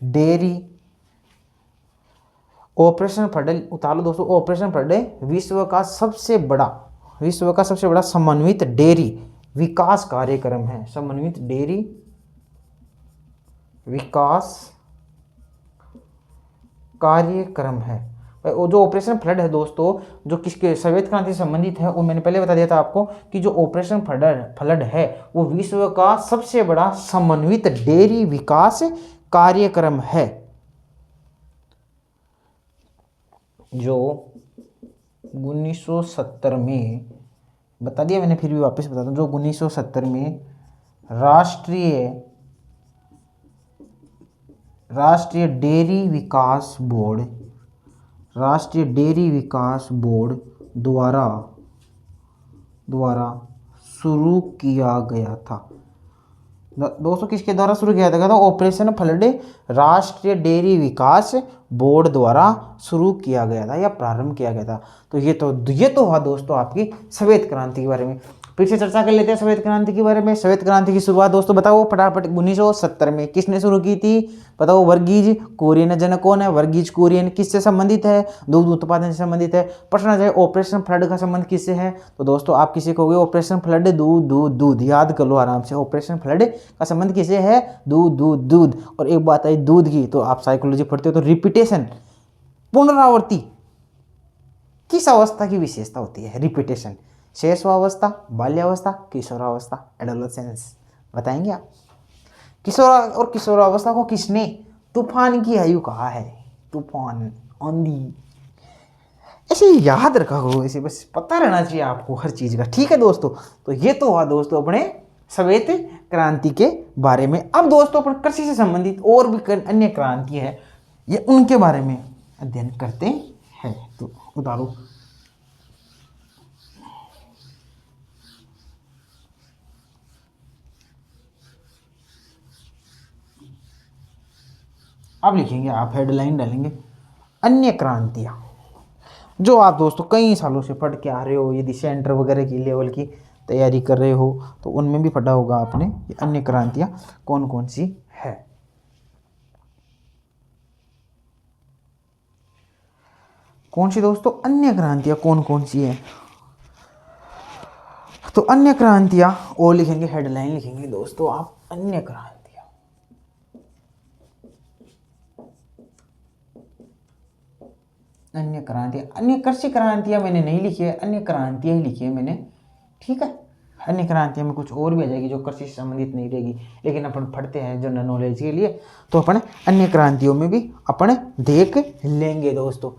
डेयरी। ऑपरेशन फ्लड उतारो दोस्तों, ऑपरेशन फ्लड विश्व का सबसे बड़ा समन्वित डेयरी विकास कार्यक्रम है। समन्वित डेयरी विकास कार्यक्रम है। वो जो ऑपरेशन फ्लड है दोस्तों, जो किसके श्वेत क्रांति से संबंधित है, वो मैंने पहले बता दिया था आपको कि जो ऑपरेशन फ्लड है वो विश्व का सबसे बड़ा समन्वित डेयरी विकास कार्यक्रम है, जो 1970 में बता दिया मैंने, फिर भी वापस बताता हूँ, जो 1970 में राष्ट्रीय डेयरी विकास बोर्ड द्वारा शुरू किया गया था। दोस्तों किसके द्वारा शुरू किया गया था? ऑपरेशन फ्लड राष्ट्रीय डेयरी विकास बोर्ड द्वारा शुरू किया गया था या प्रारंभ किया गया था। तो ये तो हुआ दोस्तों आपकी श्वेत क्रांति के बारे में। फिर से चर्चा कर लेते हैं श्वेत क्रांति के बारे में। श्वेत क्रांति की शुरुआत दोस्तों बताओ फटाफट 1970 में किसने शुरू की थी? बताओ। वर्गीज कुरियन जनक कौन है? वर्गीज कुरियन किससे संबंधित है? दुग्ध उत्पादन से संबंधित है। प्रश्न आ जाए ऑपरेशन फ्लड का संबंध किससे है? तो दोस्तों आप किसी कहोगे ऑपरेशन फ्लड दूध याद कर लो आराम से। ऑपरेशन फ्लड का संबंध किससे है? दूध। और एक बात आई दूध की, तो आप साइकोलॉजी पढ़ते हो तो रिपीटेशन, पुनरावृत्ति किस अवस्था की विशेषता होती है? रिपीटेशन। शैशवावस्था, बाल्यावस्था, किशोरावस्था, एडोलेसेंस, बताएंगे आप? किशोरावस्था को किसने तूफान की आयु कहा है? तूफान, आंधी, ऐसे याद रखा करो, ऐसे बस पता रहना चाहिए आपको हर चीज का। ठीक है दोस्तों, तो ये तो हुआ दोस्तों अपने श्वेत क्रांति के बारे में। अब दोस्तों अपन कृषि से संबंधित और भी अन्य क्रांति है, ये उनके बारे में अध्ययन करते हैं। तो उतारो। अब लिखेंगे आप, हेडलाइन डालेंगे अन्य क्रांतियां, जो आप दोस्तों कई सालों से पढ़ के आ रहे हो। यदि सेंटर वगैरह की लेवल की तैयारी कर रहे हो तो उनमें भी पढ़ा होगा आपने कि अन्य क्रांतियां कौन कौन सी है। कौन सी दोस्तों अन्य क्रांतियां कौन कौन सी है? तो अन्य क्रांतियां और लिखेंगे, हेडलाइन लिखेंगे दोस्तों आप, अन्य क्रांतियां। अन्य क्रांतियां, अन्य कृषि क्रांतियां मैंने नहीं लिखी है, अन्य क्रांतियां ही लिखी है मैंने। ठीक है, अन्य क्रांतियां में कुछ और भी आ जाएगी जो कृषि से संबंधित नहीं रहेगी, लेकिन अपन पढ़ते हैं जनरल नॉलेज के लिए, तो अपन अन्य क्रांतियों में भी अपन देख लेंगे दोस्तों।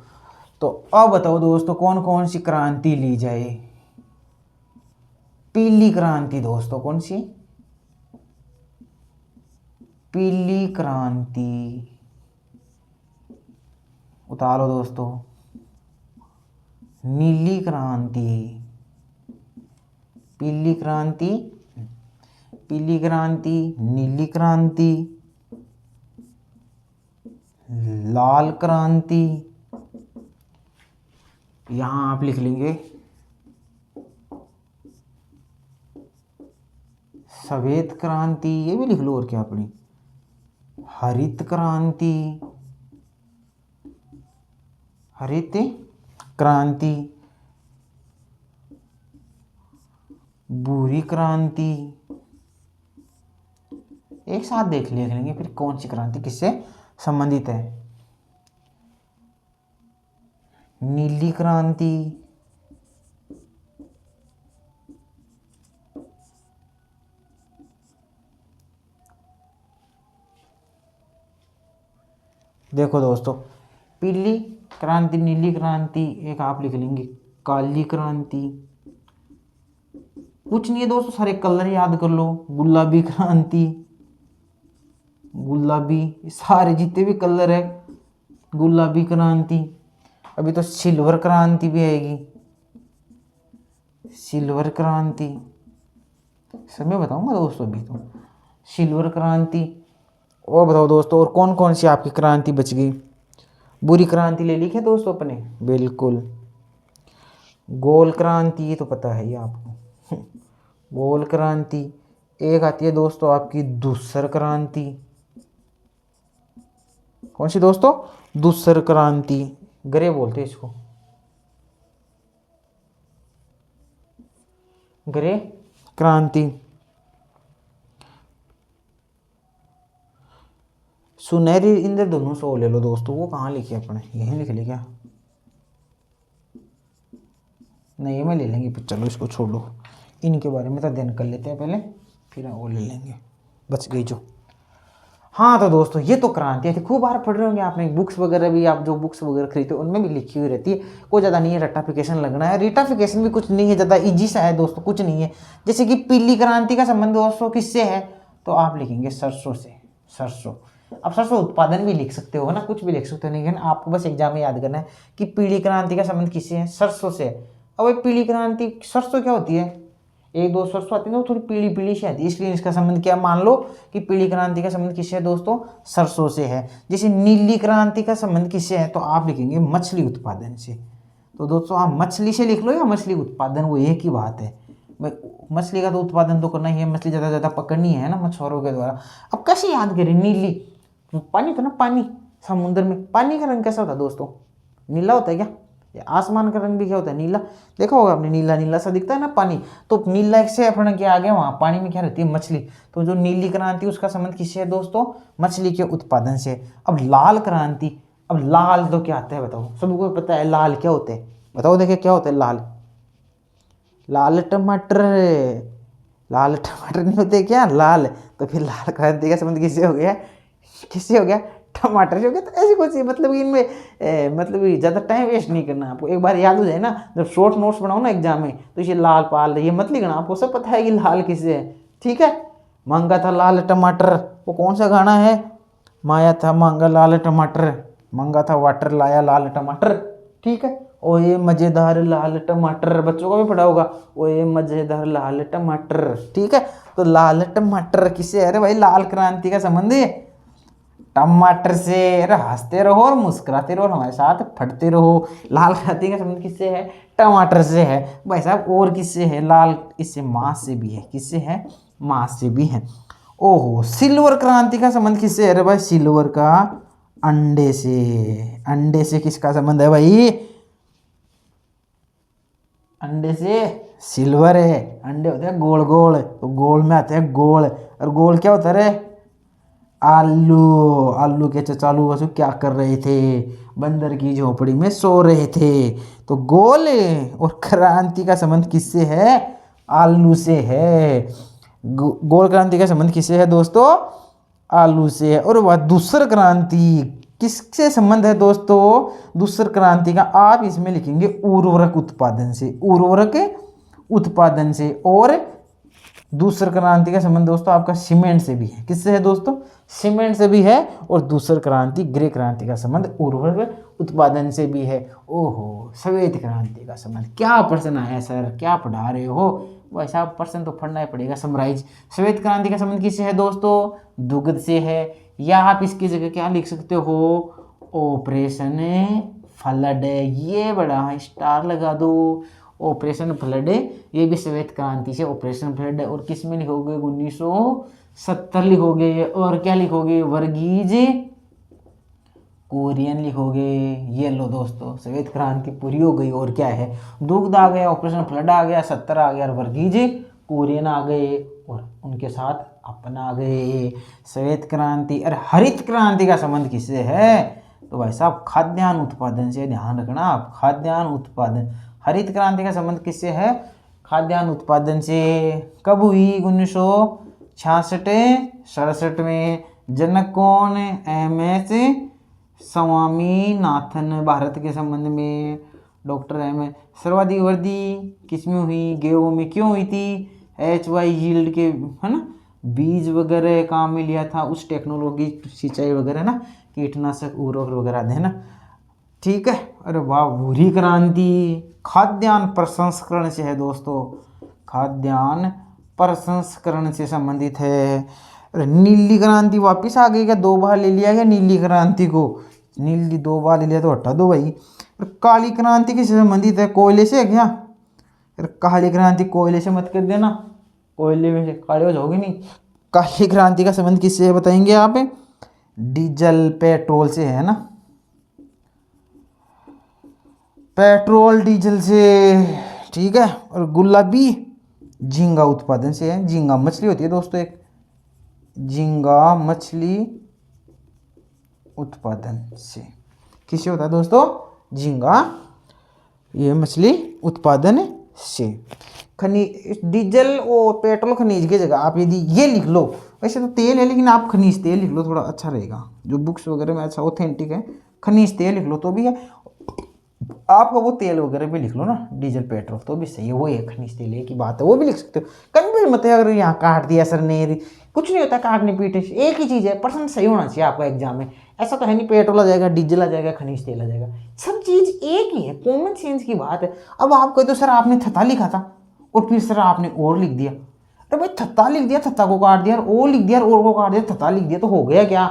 तो अब बताओ दोस्तों कौन कौन सी क्रांति ली जाए? पीली क्रांति दोस्तों, कौन सी? पीली क्रांति उतारो दोस्तों। नीली क्रांति, पीली क्रांति, पीली क्रांति, नीली क्रांति, लाल क्रांति, यहां आप लिख लेंगे श्वेत क्रांति, ये भी लिख लो, और क्या अपनी हरित क्रांति, हरित क्रांति, भूरी क्रांति, एक साथ देख लेंगे फिर कौन सी क्रांति किससे संबंधित है। नीली क्रांति, देखो दोस्तों, पीली क्रांति, नीली क्रांति, एक आप लिख लेंगे काली क्रांति। कुछ नहीं है दोस्तों, सारे कलर याद कर लो। गुलाबी क्रांति, गुलाबी, सारे जितने भी कलर है गुलाबी क्रांति। अभी तो सिल्वर क्रांति भी आएगी, सिल्वर क्रांति, समय बताऊंगा दोस्तों अभी तो। सिल्वर क्रांति, और बताओ दोस्तों और कौन कौन सी आपकी क्रांति बच गई? बुरी क्रांति ले ली क्या दोस्तों अपने? बिल्कुल। गोल क्रांति, ये तो पता है ही आपको। गोल क्रांति। एक आती है दोस्तों आपकी धूसर क्रांति। कौन सी दोस्तों? धूसर क्रांति, ग्रे बोलते हैं इसको, ग्रे क्रांति। सुनहरी इंद्रधनुष वो ले लो दोस्तों, वो कहाँ लिखे अपने, यहीं लिख लिया क्या? नहीं ये मैं ले लेंगे, चलो इसको छोड़ो, इनके बारे में तो अध्ययन कर लेते हैं पहले, फिर वो ले लेंगे, बच गई जो। हाँ तो दोस्तों ये तो क्रांतियाँ थी, खूब बार पढ़ रहे होंगे आपने, बुक्स वगैरह भी, आप जो बुक्स वगैरह खरीदते हो उनमें भी लिखी हुई रहती है, कोई ज़्यादा नहीं है रट्टाफिकेशन लगना है, रिटाफिकेशन भी कुछ नहीं है, ज़्यादा इजी सा है दोस्तों, कुछ नहीं है। जैसे कि पीली क्रांति का संबंध दोस्तों किससे है, तो आप लिखेंगे सरसों से, सरसों। अब सरसों उत्पादन भी लिख सकते हो ना, कुछ भी लिख सकते हो, लेकिन आपको बस एग्जाम में याद करना है कि पीली क्रांति का संबंध किससे है, सरसों से। अब ये पीली क्रांति, सरसों क्या होती है, एक दो सरसों आती है ना, थोड़ी पीली पीली सी आती है, इसलिए इसका संबंध क्या, मान लो कि पीली क्रांति का संबंध किससे है दोस्तों, सरसों से है। जैसे नीली क्रांति का संबंध किससे है, तो आप लिखेंगे मछली उत्पादन से। तो दोस्तों आप मछली से लिख लो या मछली उत्पादन, वो एक ही बात है। मछली का तो उत्पादन तो करना ही है, मछली ज़्यादा ज़्यादा पकड़नी है ना मछुआरों के द्वारा। अब कैसे याद करें, नीली, पानी तो ना, पानी समुद्र में पानी का रंग कैसा होता है दोस्तों, नीला होता है क्या, या आसमान का रंग भी क्या होता है, नीला, देखा होगा आपने, नीला नीला सा दिखता है ना पानी, तो नीला से अपना क्या आ गया, वहाँ पानी में क्या रहती है, मछली। तो जो नीली क्रांति उसका संबंध किससे है दोस्तों, मछली के उत्पादन से। अब लाल क्रांति, अब लाल तो क्या आता है बताओ, सबको पता है लाल क्या होते हैं, बताओ देखिए क्या होता है लाल, लाल टमाटर, लाल टमाटर नहीं होते क्या लाल, तो फिर लाल क्रांति का संबंध किससे हो गया, किससे हो गया, टमाटर से हो गया। तो ऐसी कुछ मतलब इनमें मतलब ज़्यादा टाइम वेस्ट नहीं करना, आपको एक बार याद हो जाए ना, जब शॉर्ट नोट्स बनाओ ना एग्जाम में, तो इसे लाल पाल ये मत लिखना, आपको सब पता है कि लाल किससे है, ठीक है। मांगा था लाल टमाटर, वो कौन सा गाना है, माया था मांगा लाल टमाटर, मांगा था वाटर लाया लाल टमाटर, ठीक है। ओ ये मज़ेदार लाल टमाटर, बच्चों को भी पढ़ा होगा, ओ ये मज़ेदार लाल टमाटर, ठीक है। तो लाल टमाटर किससे, अरे भाई लाल क्रांति का संबंध है टमाटर से। अरे हंसते रहो और मुस्कुराते रहो और हमारे साथ फटते रहो। लाल क्रांति का संबंध किससे है, टमाटर से है भाई साहब। और किससे है, लाल इससे मांस से भी है, किससे है, मांस से भी है। ओहो, सिल्वर क्रांति का संबंध किससे है, अरे भाई सिल्वर का अंडे से। अंडे से किसका संबंध है भाई, अंडे से सिल्वर है। अंडे होते हैं गोल गोल, तो गोल में आते हैं गोल, और गोल क्या होता है रे, आलू। आलू के चचालू वसु क्या कर रहे थे, बंदर की झोपड़ी में सो रहे थे। तो गोल और क्रांति का संबंध किससे है, आलू से है। गोल क्रांति का संबंध किससे है दोस्तों, आलू से है। और वह दूसर क्रांति किससे संबंध है दोस्तों, दूसर क्रांति का आप इसमें लिखेंगे उर्वरक उत्पादन से, उर्वरक उत्पादन से। और दूसर क्रांति का संबंध दोस्तों आपका सीमेंट से भी है, किससे है दोस्तों, सीमेंट से भी है। और दूसर क्रांति ग्रे क्रांति का संबंध उर्वरक उत्पादन से भी है। ओहो, श्वेत क्रांति का संबंध, क्या प्रश्न आया सर, क्या पढ़ा रहे हो भाई साहब, प्रश्न तो पढ़ना ही पड़ेगा समराइज। श्वेत क्रांति का संबंध किससे है दोस्तों, दुग्ध से है। या आप इसकी जगह क्या लिख सकते हो, ऑपरेशन फ्लड, ये बड़ा स्टार लगा दो, ऑपरेशन फ्लड, ये भी श्वेत क्रांति से ऑपरेशन फ्लड। और किस में लिखोगे, 1970 लिखोगे। और क्या लिखोगे, वर्गीज कोरियन लिखोगे। ये लो दोस्तों, श्वेत क्रांति पूरी हो गई। और क्या है, दुग्ध आ गया, ऑपरेशन फ्लड आ गया, 70 आ गया, और वर्गीज कोरियन आ गए, और उनके साथ अपना आ गए श्वेत क्रांति। और हरित क्रांति का संबंध किससे है, तो भाई साहब खाद्यान्न उत्पादन से, ध्यान रखना आप, खाद्यान्न उत्पादन। हरित क्रांति का संबंध किससे है, खाद्यान्न उत्पादन से। कब हुई, 1966-67 में। जनक कौन, MS स्वामीनाथन, भारत के संबंध में डॉक्टर MS। सर्वाधिक वृद्धि किसमें हुई, गेहूं में। क्यों हुई थी, HY यील्ड के, है ना, बीज वगैरह काम में लिया था, उस टेक्नोलॉजी, सिंचाई वगैरह ना, कीटनाशक उर्वरक वगैरह है ना, ठीक है। अरे वाह, भूरी क्रांति खाद्यान्न प्रसंस्करण से है दोस्तों, खाद्यान्न प्रसंस्करण से संबंधित है। अरे नीली क्रांति वापिस आ गई क्या, 2 बार ले लिया गया नीली क्रांति को, नीली 2 बार ले लिया तो हटा दो भाई। काली क्रांति किससे संबंधित है, कोयले से है क्या, काली क्रांति कोयले से मत कर देना, कोयले में से काले हो जाओगे नहीं। काली क्रांति का संबंध किससे है बताएंगे आप, डीजल पेट्रोल से है ना, पेट्रोल डीजल से, ठीक है। और गुलाबी झींगा उत्पादन से है, झींगा मछली होती है दोस्तों एक, झींगा मछली उत्पादन से। किससे होता है दोस्तों? झींगा ये मछली उत्पादन से। खनिज, डीजल और पेट्रोल खनिज की जगह आप यदि ये लिख लो, वैसे तो तेल है लेकिन आप खनिज तेल लिख लो, थोड़ा अच्छा रहेगा, जो बुक्स वगैरह में अच्छा ऑथेंटिक है। खनिज तेल लिख लो तो भी है, आपको वो तेल वगैरह भी लिख लो ना, डीजल पेट्रोल तो भी सही है, वो है खनिज तेल की बात है, वो भी लिख सकते हो। कभी भी मत है अगर यहाँ काट दिया सर ने, कुछ नहीं होता काटने पीटने से, एक ही चीज़ है, पर्सन सही होना चाहिए आपका एग्जाम में। ऐसा तो है नहीं पेट्रोल आ जाएगा, डीजल आ जाएगा, खनिज तेल आ जाएगा, सब चीज़ एक ही है, कॉमन सेंस की बात है। अब आप कहते हो सर आपने थता लिखा था और फिर सर आपने और लिख दिया, अरे भाई थता लिख दिया, थता को काट दिया, और ओ लिख दिया, और को काट दिया, थता लिख दिया, तो हो गया क्या?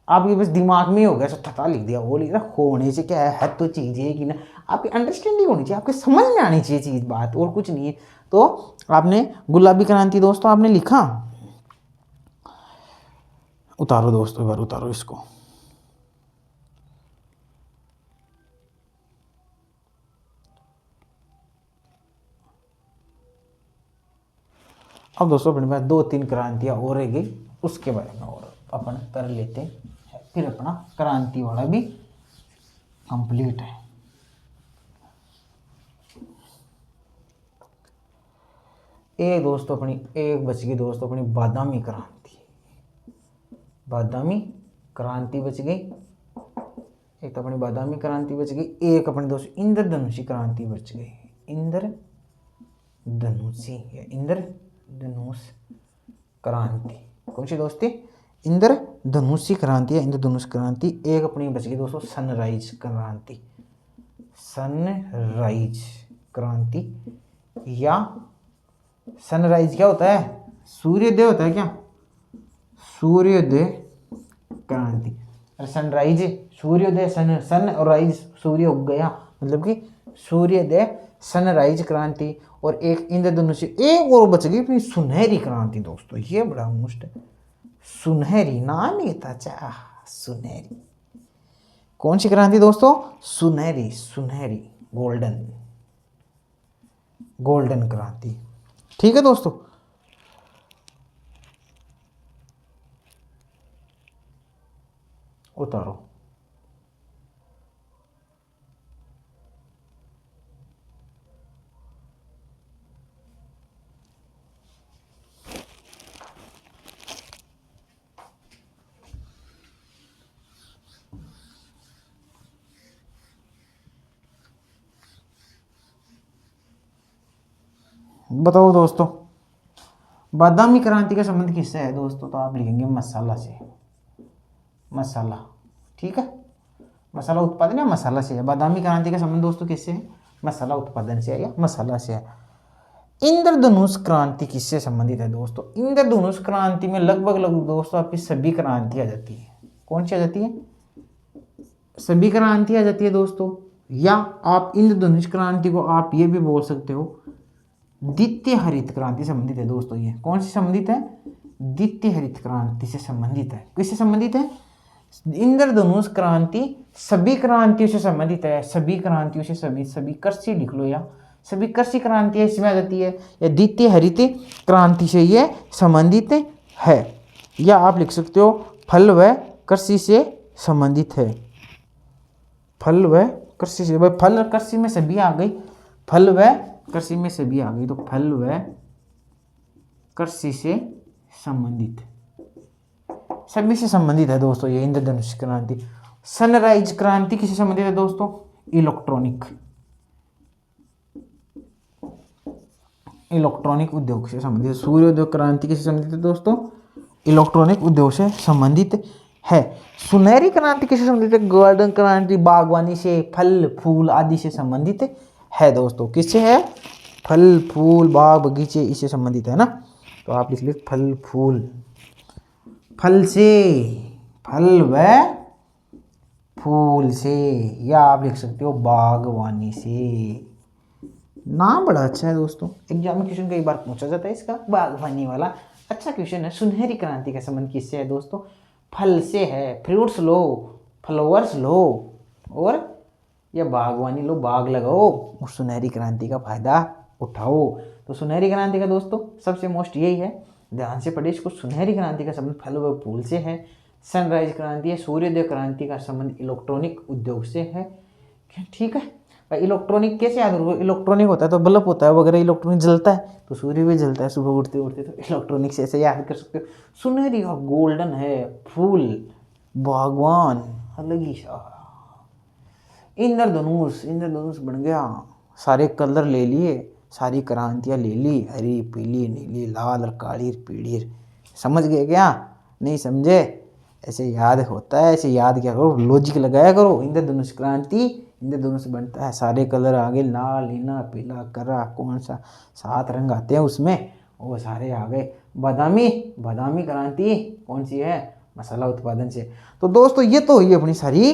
आपके बस दिमाग में ही हो गया, सर थता लिख दिया, वो लिख रहा, होने से क्या है तो चीज़ है कि ना, आपकी अंडरस्टैंडिंग होनी चाहिए, आपके समझ में आनी चाहिए चीज़, बात और कुछ नहीं है। तो आपने गुलाबी क्रांति दोस्तों आपने लिखा, उतारो दोस्तों, एक बार उतारो इसको। अब दोस्तों अपने पास 2-3 क्रांतियाँ और रह गई, उसके बारे में और अपन कर लेते हैं, फिर अपना क्रांति वाला भी कंप्लीट है। एक दोस्तों अपनी, एक बच गई दोस्तों अपनी बादामी क्रांति, बादामी क्रांति बच गई, एक तो अपनी बादामी क्रांति बच गई, एक अपनी दोस्तों इंद्रधनुषी क्रांति बच गई, इंद्रधनुषी या इंद्रधनुष क्रांति। कौन सी दोस्ती? इंद्रधनुषी क्रांति या इंद्रधनुष क्रांति। एक अपनी बच गई दोस्तों सनराइज क्रांति, सनराइज क्रांति, या सनराइज क्या होता है? सूर्योदय होता है क्या? सूर्योदय क्रांति। अरे सनराइज सूर्योदय, सन और राइज सूर्य उग गया, मतलब कि सूर्योदय, सनराइज क्रांति। और एक इंद्रधनुषी, एक और बच गई अपनी सुनहरी क्रांति दोस्तों, ये बड़ा मुश्त है, सुनहरी नाम ही था, चाह सुनहरी। कौन सी क्रांति दोस्तों? सुनहरी, सुनहरी, गोल्डन, गोल्डन क्रांति। ठीक है दोस्तों, उतारो। बताओ दोस्तों, बादामी क्रांति का संबंध किससे है दोस्तों? तो आप लिखेंगे मसाला से, मसाला। ठीक है, मसाला उत्पादन या मसाला से है। बादामी क्रांति का संबंध दोस्तों किससे है? मसाला उत्पादन से है या मसाला से है। इंद्रधनुष क्रांति किससे संबंधित है दोस्तों? इंद्रधनुष क्रांति में लगभग दोस्तों आपकी सभी क्रांति आ जाती है। कौन सी आ जाती है? सभी क्रांति आ जाती है दोस्तों। या आप इंद्रधनुष क्रांति को आप ये भी बोल सकते हो द्वितीय हरित क्रांति संबंधित है दोस्तों। ये कौन से संबंधित है? द्वितीय हरित क्रांति से संबंधित है। किससे संबंधित है? इंद्रधनुष क्रांति सभी क्रांतियों से संबंधित है, सभी क्रांतियों से, सभी कृषि लिख लो, या सभी कृषि क्रांतियां इसमें आ जाती है, या द्वितीय हरित क्रांति से ये संबंधित है। या आप लिख सकते हो फल व कृषि से संबंधित है, फल व कृषि से। भाई फल और कृषि में सभी आ गई, फल व कृषि में सभी आ गई, तो फल व कृषि से संबंधित, सभी से संबंधित है दोस्तों ये इंद्रधनुष क्रांति। सनराइज क्रांति किससे संबंधित है दोस्तों? इलेक्ट्रॉनिक, इलेक्ट्रॉनिक उद्योग से संबंधित है। सूर्योदय क्रांति किससे संबंधित है दोस्तों? इलेक्ट्रॉनिक उद्योग से संबंधित है। सुनहरी क्रांति किससे संबंधित है? गोल्डन क्रांति बागवानी से, फल फूल आदि से संबंधित है दोस्तों। किससे है? फल फूल बाग बगीचे इससे संबंधित है ना। तो आप लिख लीजिए फल फूल, फल से, फल व फूल से, या आप लिख सकते हो बागवानी से। नाम बड़ा अच्छा है दोस्तों, एग्जाम में क्वेश्चन कई बार पूछा जाता है इसका, बागवानी वाला अच्छा क्वेश्चन है। सुनहरी क्रांति का संबंध किससे है दोस्तों? फल से है, फ्रूट्स लो, फ्लावर्स लो, और या बागवानी लो, बाग लगाओ और सुनहरी क्रांति का फायदा उठाओ। तो सुनहरी क्रांति का दोस्तों सबसे मोस्ट यही है, ध्यान से पढ़िए इसको। सुनहरी क्रांति का संबंध फल व फूल से है, सनराइज क्रांति या सूर्योदय क्रांति का संबंध इलेक्ट्रॉनिक उद्योग से है। ठीक है भाई, इलेक्ट्रॉनिक कैसे याद रखो, इलेक्ट्रॉनिक होता है तो बल्ब होता है वगैरह, इलेक्ट्रॉनिक जलता है तो सूर्य भी जलता है सुबह उठते उठते, तो इलेक्ट्रॉनिक से ऐसे याद कर सकते हो। सुनहरी और गोल्डन है फूल, भगवान अलग ही सा। इंद्रधनुष, इंद्रधनुष बन गया, सारे कलर ले लिए, सारी क्रांतियाँ ले ली, हरी पीली नीली लाल काली पीली। समझ गए क्या? नहीं समझे? ऐसे याद होता है, ऐसे याद क्या करो, लॉजिक लगाया करो। इंद्रधनुष क्रांति, इंद्रधनुष बनता है, सारे कलर आगे लाल नीला पीला करा, कौन सा 7 रंग आते हैं उसमें, वो सारे आ गए। बादामी, बादामी क्रांति कौन सी है? मसाला उत्पादन से। तो दोस्तों ये तो हुई अपनी सारी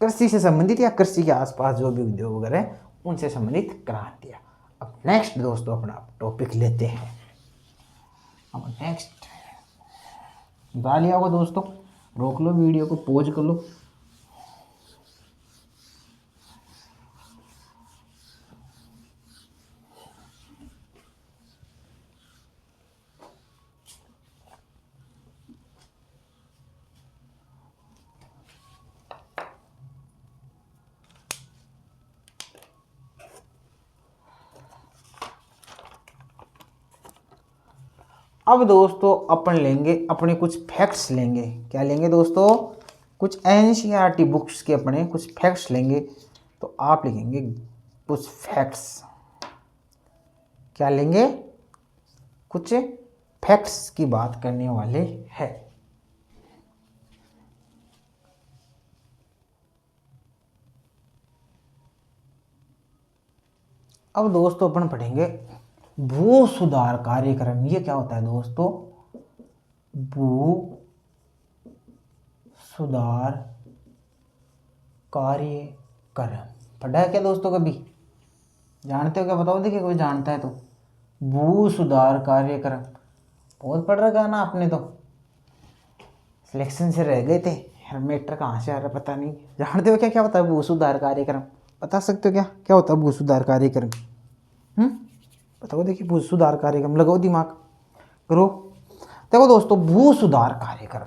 कृषि से संबंधित या कृषि के आसपास जो भी उद्योग वगैरह है उनसे संबंधित क्रांतियाँ। अब नेक्स्ट दोस्तों अपना टॉपिक लेते हैं। अब नेक्स्ट बता लिया होगा दोस्तों, रोक लो वीडियो को, पॉज कर लो। अब दोस्तों अपन लेंगे अपने कुछ फैक्ट्स लेंगे। क्या लेंगे दोस्तों? कुछ एनसीईआरटी बुक्स के अपने कुछ फैक्ट्स लेंगे। तो आप लिखेंगे कुछ फैक्ट्स। क्या लेंगे? कुछ फैक्ट्स की बात करने वाले हैं। अब दोस्तों अपन पढ़ेंगे भू सुधार कार्यक्रम। ये क्या होता है दोस्तों? भू सुधार कार्यक्रम पढ़ा है क्या दोस्तों? कभी जानते हो क्या? बताओ, देखिए कोई जानता है तो। भू सुधार कार्यक्रम बहुत पढ़ रखा है ना आपने, तो सिलेक्शन से रह गए थे। हेलमेटर कहाँ से आ रहा पता नहीं। जानते हो क्या क्या होता है भू सुधार कार्यक्रम? बता सकते हो क्या क्या होता है भू सुधार कार्यक्रम? बताओ, देखिए भू सुधार कार्यक्रम, लगाओ दिमाग करो। देखो दोस्तों, भू सुधार कार्यक्रम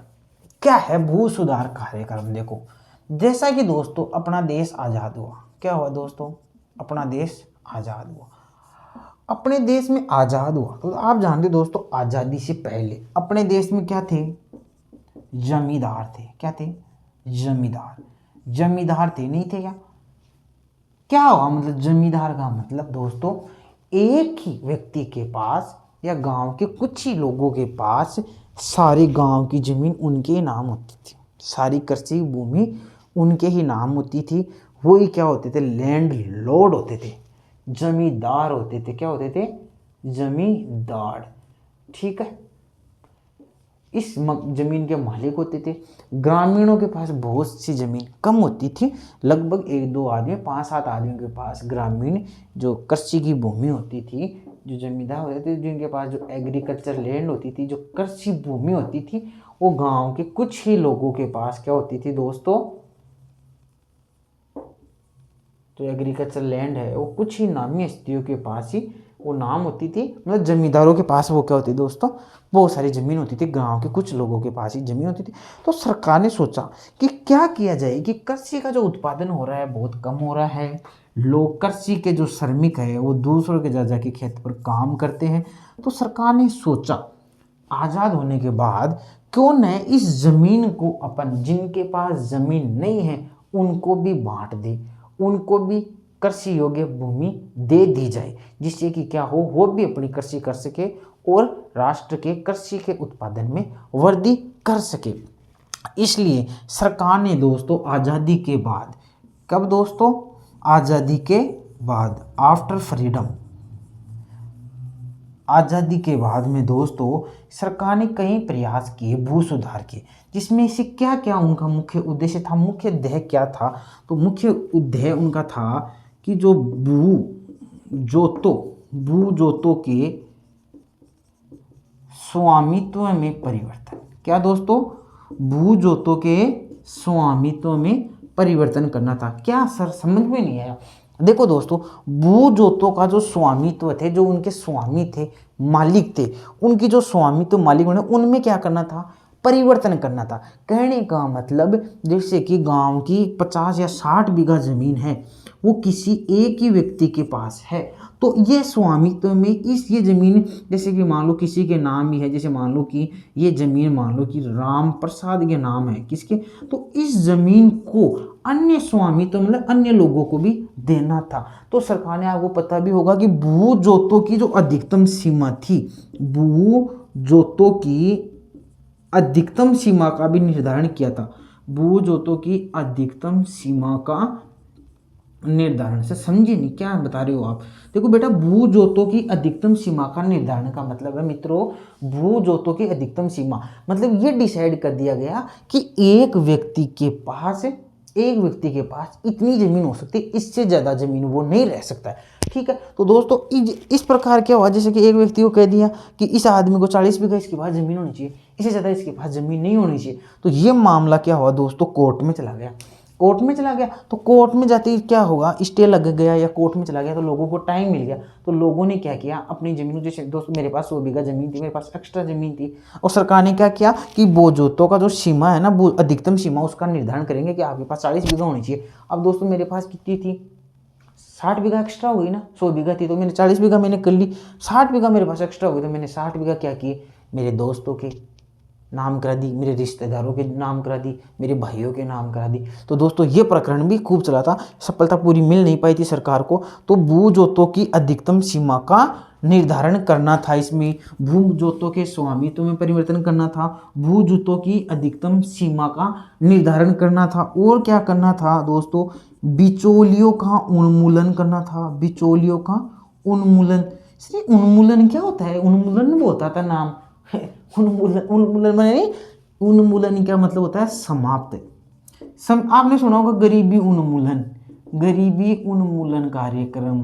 क्या है? भू सुधार कार्यक्रम देखो, जैसा कि दोस्तों अपना देश आज़ाद हुआ, क्या हुआ दोस्तों? अपना देश आज़ाद हुआ। अपने देश में आज़ाद हुआ तो आप जानते हो दोस्तों, आज़ादी से पहले अपने देश में क्या थे? जमींदार थे। क्या थे? जमींदार। जमींदार थे, नहीं थे क्या? क्या हुआ मतलब जमींदार का मतलब दोस्तों, एक ही व्यक्ति के पास या गांव के कुछ ही लोगों के पास सारे गांव की जमीन उनके नाम होती थी, सारी कृषि भूमि उनके ही नाम होती थी। वही क्या होते थे? लैंड लॉर्ड होते थे, जमींदार होते थे। क्या होते थे? जमींदार। ठीक है, इस जमीन के मालिक होते थे। ग्रामीणों के पास बहुत सी जमीन कम होती थी, लगभग 1-2 आदमी 5-7 आदमियों के पास ग्रामीण जो कृषि की भूमि होती थी, जो जमींदार होते थे, जिनके पास जो एग्रीकल्चर लैंड होती थी, जो कृषि भूमि होती थी, वो गांव के कुछ ही लोगों के पास क्या होती थी दोस्तों? जो एग्रीकल्चर लैंड है वो कुछ ही नामी हस्तियों के पास ही वो नाम होती थी। मतलब जमींदारों के पास वो क्या होती थी दोस्तों? बहुत सारी ज़मीन होती थी, गांव के कुछ लोगों के पास ही ज़मीन होती थी। तो सरकार ने सोचा कि क्या किया जाए कि कृषि का जो उत्पादन हो रहा है बहुत कम हो रहा है, लोग कृषि के जो श्रमिक है वो दूसरों के जा के खेत पर काम करते हैं। तो सरकार ने सोचा आज़ाद होने के बाद क्यों न इस ज़मीन को अपन, जिनके पास ज़मीन नहीं है उनको भी बांट दे, उनको भी कृषि योग्य भूमि दे दी जाए, जिससे कि क्या हो, वो भी अपनी कृषि कर सके और राष्ट्र के कृषि के उत्पादन में वृद्धि कर सके। इसलिए सरकार ने दोस्तों आज़ादी के बाद, कब दोस्तों? आज़ादी के बाद, आफ्टर फ्रीडम, आज़ादी के बाद में दोस्तों सरकार ने कई प्रयास किए भू सुधार के, जिसमें से क्या क्या उनका मुख्य उद्देश्य था, मुख्य ध्येय क्या था? तो मुख्य ध्येय उनका था कि जो भू जोतों के स्वामित्व में परिवर्तन। क्या दोस्तों? भू जोतों के स्वामित्व में परिवर्तन करना था। क्या सर समझ में नहीं आया? देखो दोस्तों, भू जोतों का जो स्वामित्व थे, जो उनके स्वामी थे, मालिक थे, उनकी जो स्वामित्व मालिक होने, उनमें क्या करना था? परिवर्तन करना था। कहने का मतलब जैसे कि गांव की 50 या 60 बीघा जमीन है, वो किसी एक ही व्यक्ति के पास है, तो ये स्वामित्व में ये जमीन जैसे कि मान लो किसी के नाम ही है, जैसे मान लो कि ये जमीन मान लो कि राम प्रसाद के नाम है किसके, तो इस जमीन को अन्य स्वामित्व मतलब अन्य लोगों को भी देना था। तो सरकार ने, आपको पता भी होगा कि भू जोतों की जो अधिकतम सीमा थी, भू जोतों की अधिकतम सीमा का भी निर्धारण किया था। भू जोतों की अधिकतम सीमा का निर्धारण से समझिए नहीं, क्या बता रहे हो आप। देखो बेटा, भू जोतों की अधिकतम सीमा का निर्धारण का मतलब है मित्रों, भू जोतों की अधिकतम सीमा मतलब ये डिसाइड कर दिया गया कि एक व्यक्ति के पास इतनी जमीन हो सकती है, इससे ज्यादा जमीन वो नहीं रह सकता है। ठीक है, तो दोस्तों इस प्रकार क्या हुआ, जैसे कि एक व्यक्ति को कह दिया कि इस आदमी को 40 बीघा इसके पास जमीन होनी चाहिए, इससे ज्यादा इसके पास जमीन नहीं होनी चाहिए। तो ये मामला क्या हुआ दोस्तों, कोर्ट में चला गया। तो कोर्ट में जाते ही क्या होगा, स्टे लग गया या कोर्ट में चला गया, तो लोगों को टाइम मिल गया। तो लोगों ने क्या किया, अपनी जमीन, जैसे दोस्तों मेरे पास 100 बीघा जमीन थी, मेरे पास एक्स्ट्रा जमीन थी, और सरकार ने क्या किया कि भू जोतों का जो सीमा है ना, वो अधिकतम सीमा उसका निर्धारण करेंगे कि आपके पास 40 बीघा होनी चाहिए। अब दोस्तों मेरे पास कितनी थी, 60 बीघा एक्स्ट्रा हो गई ना, 100 बीघा थी तो मैंने 40 बीघा मैंने कर ली, 60 बीघा मेरे पास एक्स्ट्रा हो गई, तो मैंने 60 बीघा क्या किए, मेरे दोस्तों के नाम करा दी, मेरे रिश्तेदारों के नाम करा दी, मेरे भाइयों के नाम करा दी। तो दोस्तों ये प्रकरण भी खूब चला था, सफलता पूरी मिल नहीं पाई थी सरकार को। तो भू जोतों की अधिकतम सीमा का निर्धारण करना था, इसमें भू जोतों के स्वामित्व में परिवर्तन करना था, भू जोतों की अधिकतम सीमा का निर्धारण करना था, और क्या करना था दोस्तों, बिचौलियों का उन्मूलन करना था। बिचौलियों का उन्मूलन, उन्मूलन क्या होता है, उन्मूलन वो होता था नाम उन्मूलन माने, उन्मूलन क्या मतलब होता है, समाप्त। आपने सुना होगा गरीबी उन्मूलन कार्यक्रम।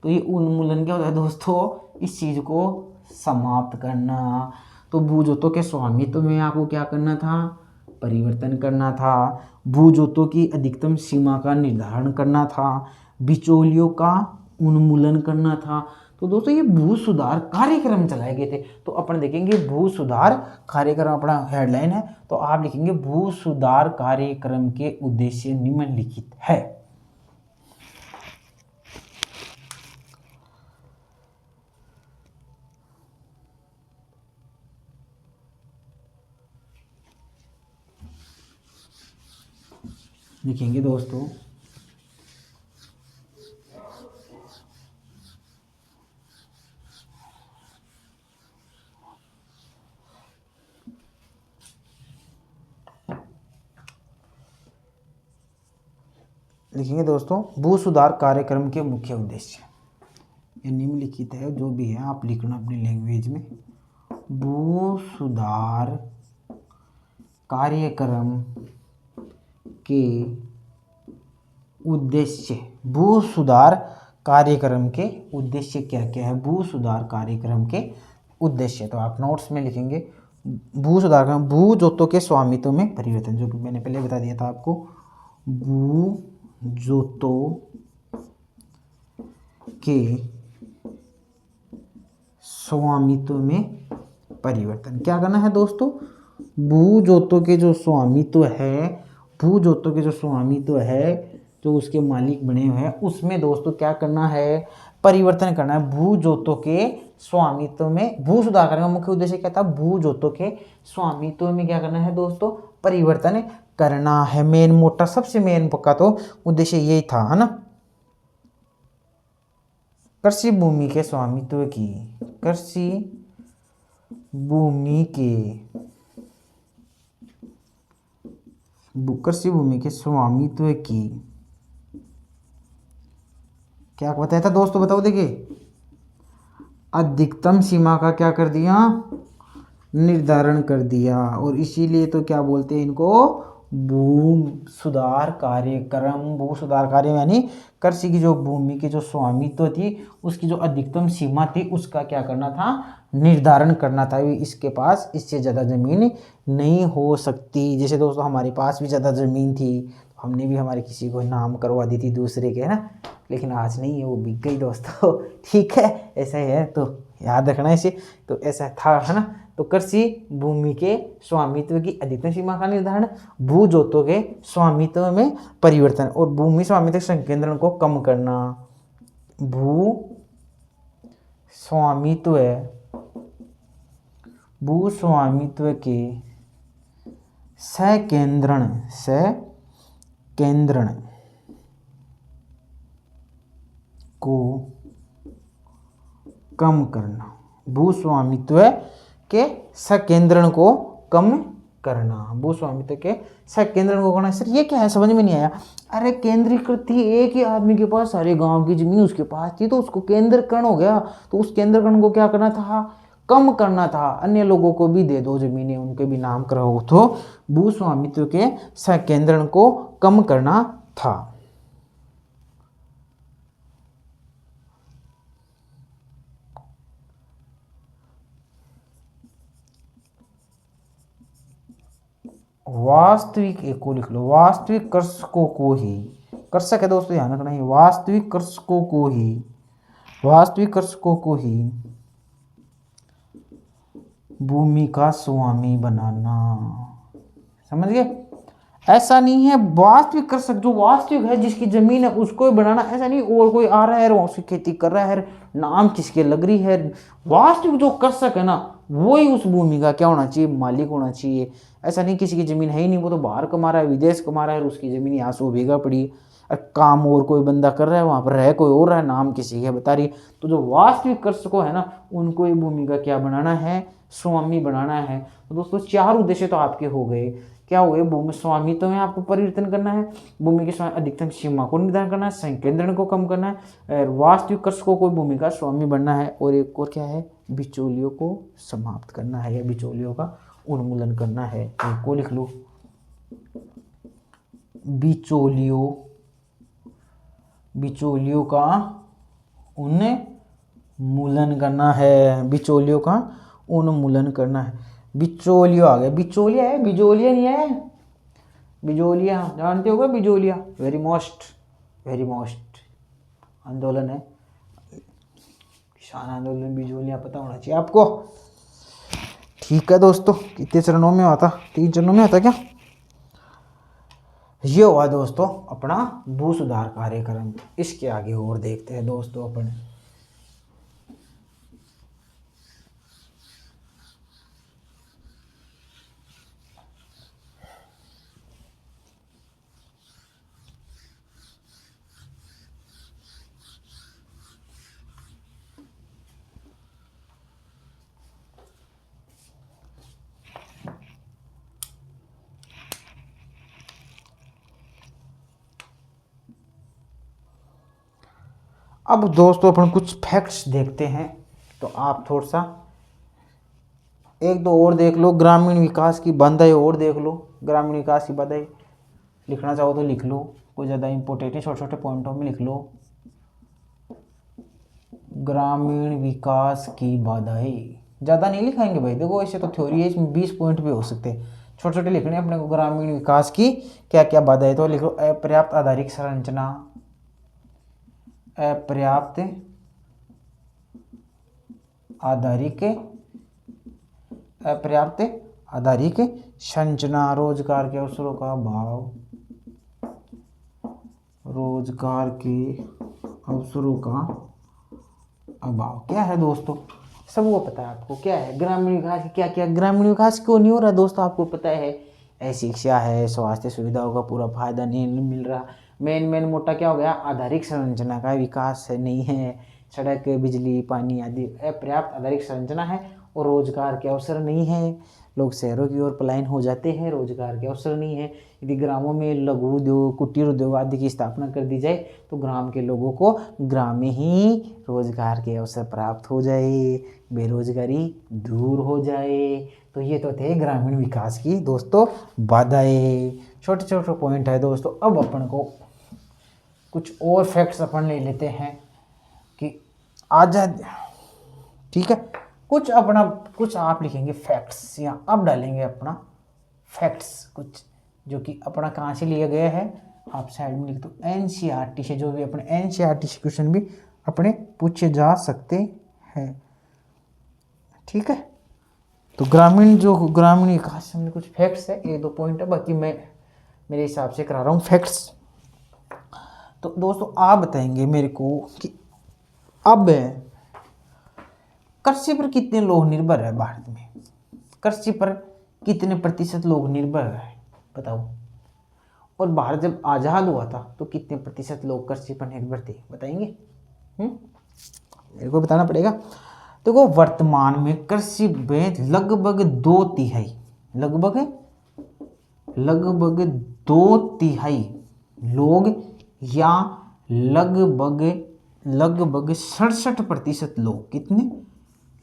तो ये उन्मूलन क्या होता है दोस्तों, इस चीज को समाप्त करना। तो भू जोतों के स्वामित्व में आपको क्या करना था, परिवर्तन करना था, भू जोतों की अधिकतम सीमा का निर्धारण करना था, बिचौलियों का उन्मूलन करना था। तो दोस्तों ये भू सुधार कार्यक्रम चलाए गए थे। तो अपन देखेंगे भू सुधार कार्यक्रम, अपना हेडलाइन है, तो आप लिखेंगे भू सुधार कार्यक्रम के उद्देश्य निम्नलिखित है। लिखेंगे दोस्तों, भू सुधार कार्यक्रम के मुख्य उद्देश्य, ये निम्नलिखित है, जो भी है आप लिखना अपनी लैंग्वेज में। भू सुधार कार्यक्रम के उद्देश्य, भू सुधार कार्यक्रम के उद्देश्य क्या क्या है, भू सुधार कार्यक्रम के उद्देश्य। तो आप नोट्स में लिखेंगे भू सुधार कार्यक्रम, भू जोतों के स्वामित्व में परिवर्तन, जो कि मैंने पहले बता दिया था आपको, भू जोतों के स्वामित्व में परिवर्तन। क्या करना है दोस्तों, भू जोतों के जो स्वामित्व है, भू जोतों के जो स्वामित्व है, जो उसके मालिक बने हुए हैं, उसमें दोस्तों क्या करना है, परिवर्तन करना है। भू जोतों के स्वामित्व में, भू सुधार करने का मुख्य उद्देश्य क्या था, भू जोतों के स्वामित्व में क्या करना है दोस्तों, परिवर्तन करना है। मेन मोटा, सबसे मेन पक्का तो उद्देश्य यही था, है ना। कृषि भूमि के स्वामित्व की, कृषि भूमि के स्वामित्व की, क्या बताया था दोस्तों, बताओ। देखिए अधिकतम सीमा का क्या कर दिया, निर्धारण कर दिया, और इसीलिए तो क्या बोलते हैं इनको, भू सुधार कार्यक्रम। भू सुधार कार्य यानी कृषि की जो भूमि की जो स्वामित्व थी, उसकी जो अधिकतम सीमा थी, उसका क्या करना था, निर्धारण करना था। इसके पास इससे ज़्यादा ज़मीन नहीं हो सकती। जैसे दोस्तों हमारे पास भी ज़्यादा ज़मीन थी, हमने भी हमारे किसी को नाम करवा दी थी दूसरे के, है ना, लेकिन आज नहीं है, वो बिक गई दोस्तों। ठीक है, ऐसा ही है, तो याद रखना इसे। तो ऐसा था, है ना। तो कृषि भूमि के स्वामित्व की अधिकतम सीमा का निर्धारण, भू जोतों के स्वामित्व में परिवर्तन और भूमि स्वामित्व संकेंद्रण को कम करना। भू स्वामित्व के सकेंद्रण को कम करना। भू स्वामित्व के सकेंद्रण को कम करना। भू स्वामित्व के सकेंद्रण को करना। सर ये क्या है, समझ में नहीं आया। अरे केंद्रीकृत थी, एक ही आदमी के पास सारे गांव की जमीन उसके पास थी, तो उसको केंद्रीकरण हो गया। तो उस केंद्रीकरण को क्या करना था, कम करना था। अन्य लोगों को भी दे दो जमीनें, उनके भी नाम कराओ। तो भू स्वामित्व के सकेंद्रण को कम करना था। वास्तविक, एक को लिख लो, वास्तविक कृषकों को ही, कृषक है दोस्तों ध्यान रखना है, वास्तविक कृषकों को ही भूमि का स्वामी बनाना। समझ गए। ऐसा नहीं है वास्तविक कृषक, जो वास्तविक है जिसकी जमीन है उसको ही बनाना, ऐसा नहीं और कोई आ रहा है और उसकी खेती कर रहा है, नाम किसके लग रही है। वास्तविक जो कृषक है ना, वो ही उस भूमि का क्या होना चाहिए, मालिक होना चाहिए। ऐसा नहीं किसी की जमीन है ही नहीं, वो तो बाहर कमा रहा है, विदेश कमा रहा है, उसकी जमीन यहाँ से भीगा पड़ी है, काम और कोई बंदा कर रहा है, वहाँ पर रह कोई और रहा है, नाम किसी है बता रही। तो जो वास्तविक कृषकों है ना, उनको ही भूमि का क्या बनाना है, स्वामी बनाना है। तो दोस्तों 4 उद्देश्य तो आपके हो गए। क्या हुए, भूमि स्वामित्व में आपको परिवर्तन करना है, भूमि की अधिकतम सीमा को निर्धारण करना है, संकेंद्रण को कम करना है, वास्तविक कृषकों को भूमि का स्वामी बनना है, और एक और क्या है, बिचौलियों को समाप्त करना है या बिचौलियों का उन्मूलन करना है। एक को लिख लो, बिचौलियों का उन्मूलन करना है, बिचौलियों का उन्मूलन करना है। बिचौलिया आ गया, बिचौलिया है, बिजोलिया नहीं है। बिजोलिया जानते होगे, बिजोलिया वेरी मोस्ट आंदोलन है, किसान आंदोलन, बिजोलिया पता होना चाहिए आपको। ठीक है दोस्तों, कितने चरणों में आता, 3 चरणों में आता क्या। ये हुआ दोस्तों अपना भू सुधार कार्यक्रम। इसके आगे और देखते हैं दोस्तों अपन। अब दोस्तों अपन कुछ फैक्ट्स देखते हैं, तो आप थोड़ा सा 1-2 और देख लो। ग्रामीण विकास की बंधाई और देख लो, ग्रामीण विकास की बंधाई लिखना चाहो तो लिख लो, कोई ज़्यादा इंपॉर्टेंट है, छोटे छोटे पॉइंटों में लिख लो। ग्रामीण विकास की बाधाएं ज़्यादा नहीं लिखाएंगे भाई, देखो ऐसे तो थ्योरी है, इसमें 20 पॉइंट भी हो सकते हैं, छोटे छोटे लिखने अपने को। ग्रामीण विकास की क्या क्या बाधाएं, तो लिखो अपर्याप्त आधारिक संरचना, अपर्याप्त आधारिक संरचना, रोजगार के अवसरों का अभाव, रोजगार के अवसरों का अभाव। क्या है दोस्तों, सबको पता है आपको क्या है ग्रामीण विकास की, क्या क्या ग्रामीण विकास क्यों नहीं हो रहा दोस्तों, आपको पता है। शिक्षा है, स्वास्थ्य सुविधाओं का पूरा फायदा नहीं मिल रहा। मेन मोटा क्या हो गया, आधारिक संरचना का विकास नहीं है, सड़क, बिजली, पानी आदि अपर्याप्त आधारिक संरचना है, और रोजगार के अवसर नहीं है। लोग शहरों की ओर पलायन हो जाते हैं, रोजगार के अवसर नहीं है। यदि ग्रामों में लघु उद्योग, कुटीर उद्योग आदि की स्थापना कर दी जाए, तो ग्राम के लोगों को ग्राम में ही रोजगार के अवसर प्राप्त हो जाए, बेरोजगारी दूर हो जाए। तो ये तो थे ग्रामीण विकास की दोस्तों बाधाएं, छोटे छोटे पॉइंट है दोस्तों। अब अपन को कुछ और फैक्ट्स अपन ले लेते हैं कि आजाद, ठीक है, कुछ आप लिखेंगे फैक्ट्स, या अब डालेंगे अपना फैक्ट्स कुछ, जो कि अपना कहाँ से लिया गया है, आप साइड में लिख दो। एनसीईआरटी से, जो भी अपने एनसीईआरटी से क्वेश्चन भी अपने पूछे जा सकते हैं, ठीक है। तो ग्रामीण विकास से हमने कुछ फैक्ट्स है, 1-2 पॉइंट है, बाकी मैं मेरे हिसाब से करा रहा हूँ फैक्ट्स। तो दोस्तों आप बताएंगे मेरे को कि अब कृषि पर कितने लोग निर्भर है भारत में, कृषि पर कितने प्रतिशत लोग निर्भर है बताओ। और भारत जब आज़ाद हुआ था तो कितने प्रतिशत लोग कृषि पर निर्भर थे बताएंगे। मेरे को बताना पड़ेगा। देखो वर्तमान में कृषि में लगभग 2/3 लगभग 2/3 लोग या लगभग 67% लोग, कितने,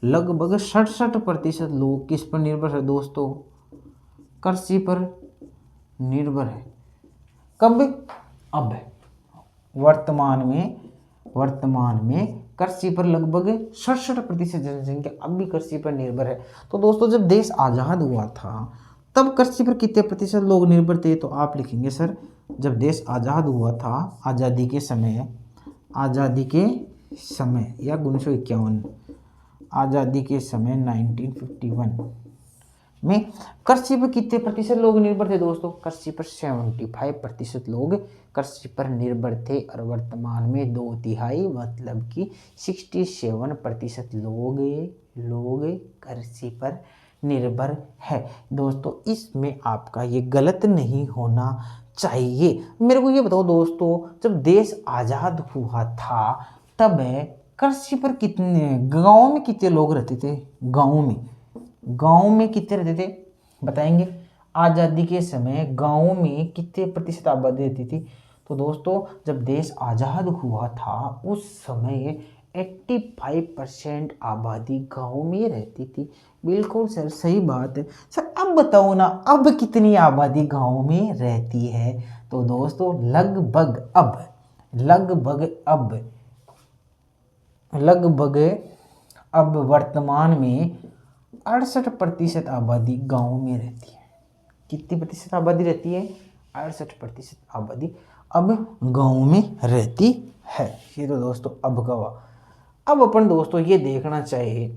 लगभग 67% लोग किस पर निर्भर है दोस्तों, कृषि पर निर्भर है। कब, अब वर्तमान में कृषि पर लगभग 67% जनसंख्या अब भी कृषि पर निर्भर है। तो दोस्तों जब देश आज़ाद हुआ था तब कृषि पर कितने प्रतिशत लोग निर्भर थे, तो आप लिखेंगे सर जब देश आज़ाद हुआ था, आज़ादी के समय या 1951, आज़ादी के समय 1951 में कृषि पर कितने प्रतिशत लोग निर्भर थे दोस्तों, कृषि पर 75% लोग कृषि पर निर्भर थे। और वर्तमान में 2/3 मतलब कि 67% लोग कृषि पर निर्भर है। दोस्तों इसमें आपका ये गलत नहीं होना चाहिए। मेरे को ये बताओ दोस्तों जब देश आज़ाद हुआ था तब कृषि पर कितने, गाँव में कितने लोग रहते थे, गाँव में कितने रहते थे बताएंगे। आज़ादी के समय गाँव में कितने प्रतिशत आबादी रहती थी, तो दोस्तों जब देश आज़ाद हुआ था उस समय 85% आबादी गाँव में रहती थी। बिल्कुल सर सही बात है। सर अब बताओ ना अब कितनी आबादी गाँव में रहती है, तो दोस्तों लगभग अब वर्तमान में 68% आबादी गाँव में रहती है। कितनी प्रतिशत आबादी रहती है, 68% आबादी अब गाँव में रहती है। ये तो दोस्तों अब का हुआ। अब अपन दोस्तों ये देखना चाहिए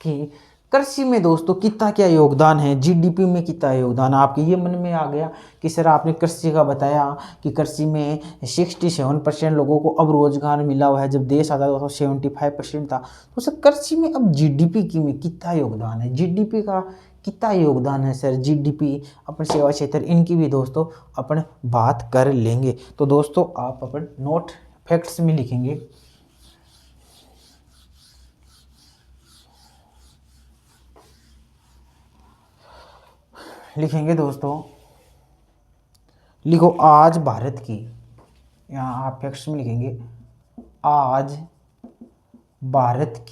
कि कृषि में दोस्तों कितना क्या योगदान है, जीडीपी में कितना योगदान है। आपके ये मन में आ गया कि सर आपने कृषि का बताया कि कृषि में 67% लोगों को अब रोजगार मिला हुआ है, जब देश आज़ाद हुआ तो 75% था। तो सर कृषि में अब जीडीपी की में कितना योगदान है, जीडीपी का कितना योगदान है सर, जीडीपी अपन सेवा क्षेत्र इनकी भी दोस्तों अपन बात कर लेंगे। तो दोस्तों आप अपन नोट फैक्ट्स में लिखेंगे, दोस्तों लिखो आज भारत की, यहाँ आप फैक्ट्स में लिखेंगे आज भारत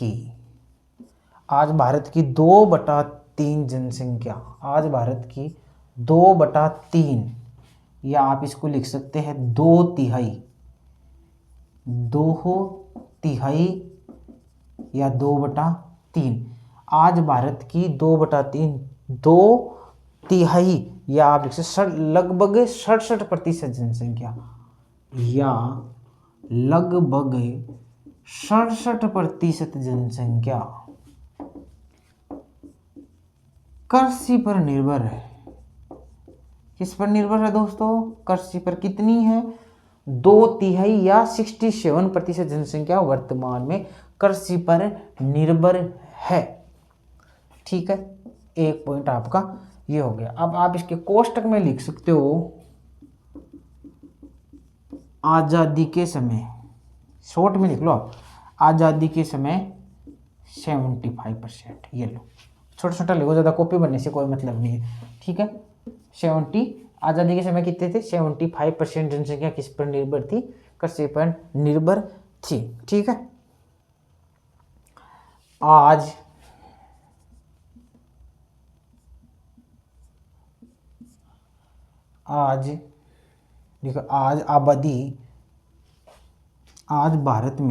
की 2/3 जनसंख्या, आज भारत की 2/3 या आप इसको लिख सकते हैं 2/3 या 2/3। आज भारत की 2/3 2/3 या आप लिख सकते लगभग 67% जनसंख्या या लगभग 67% जनसंख्या कृषि पर निर्भर है। किस पर निर्भर है दोस्तों, कृषि पर। कितनी है, 2/3 या 67% जनसंख्या वर्तमान में कृषि पर निर्भर है। ठीक है, एक पॉइंट आपका ये हो गया। अब आप इसके कोष्टक में लिख सकते हो आजादी के समय, शॉर्ट में लिख लो आप, आजादी के समय 75%। ये लो, छोटा छोटा लिखो, ज़्यादा कॉपी बनने से कोई मतलब नहीं है। ठीक है, 70, आज़ादी के समय कितने थे, 75% जनसंख्या किस पर निर्भर थी, कृषि पर निर्भर थी। ठीक है, आज देखो आज आबादी, आज भारत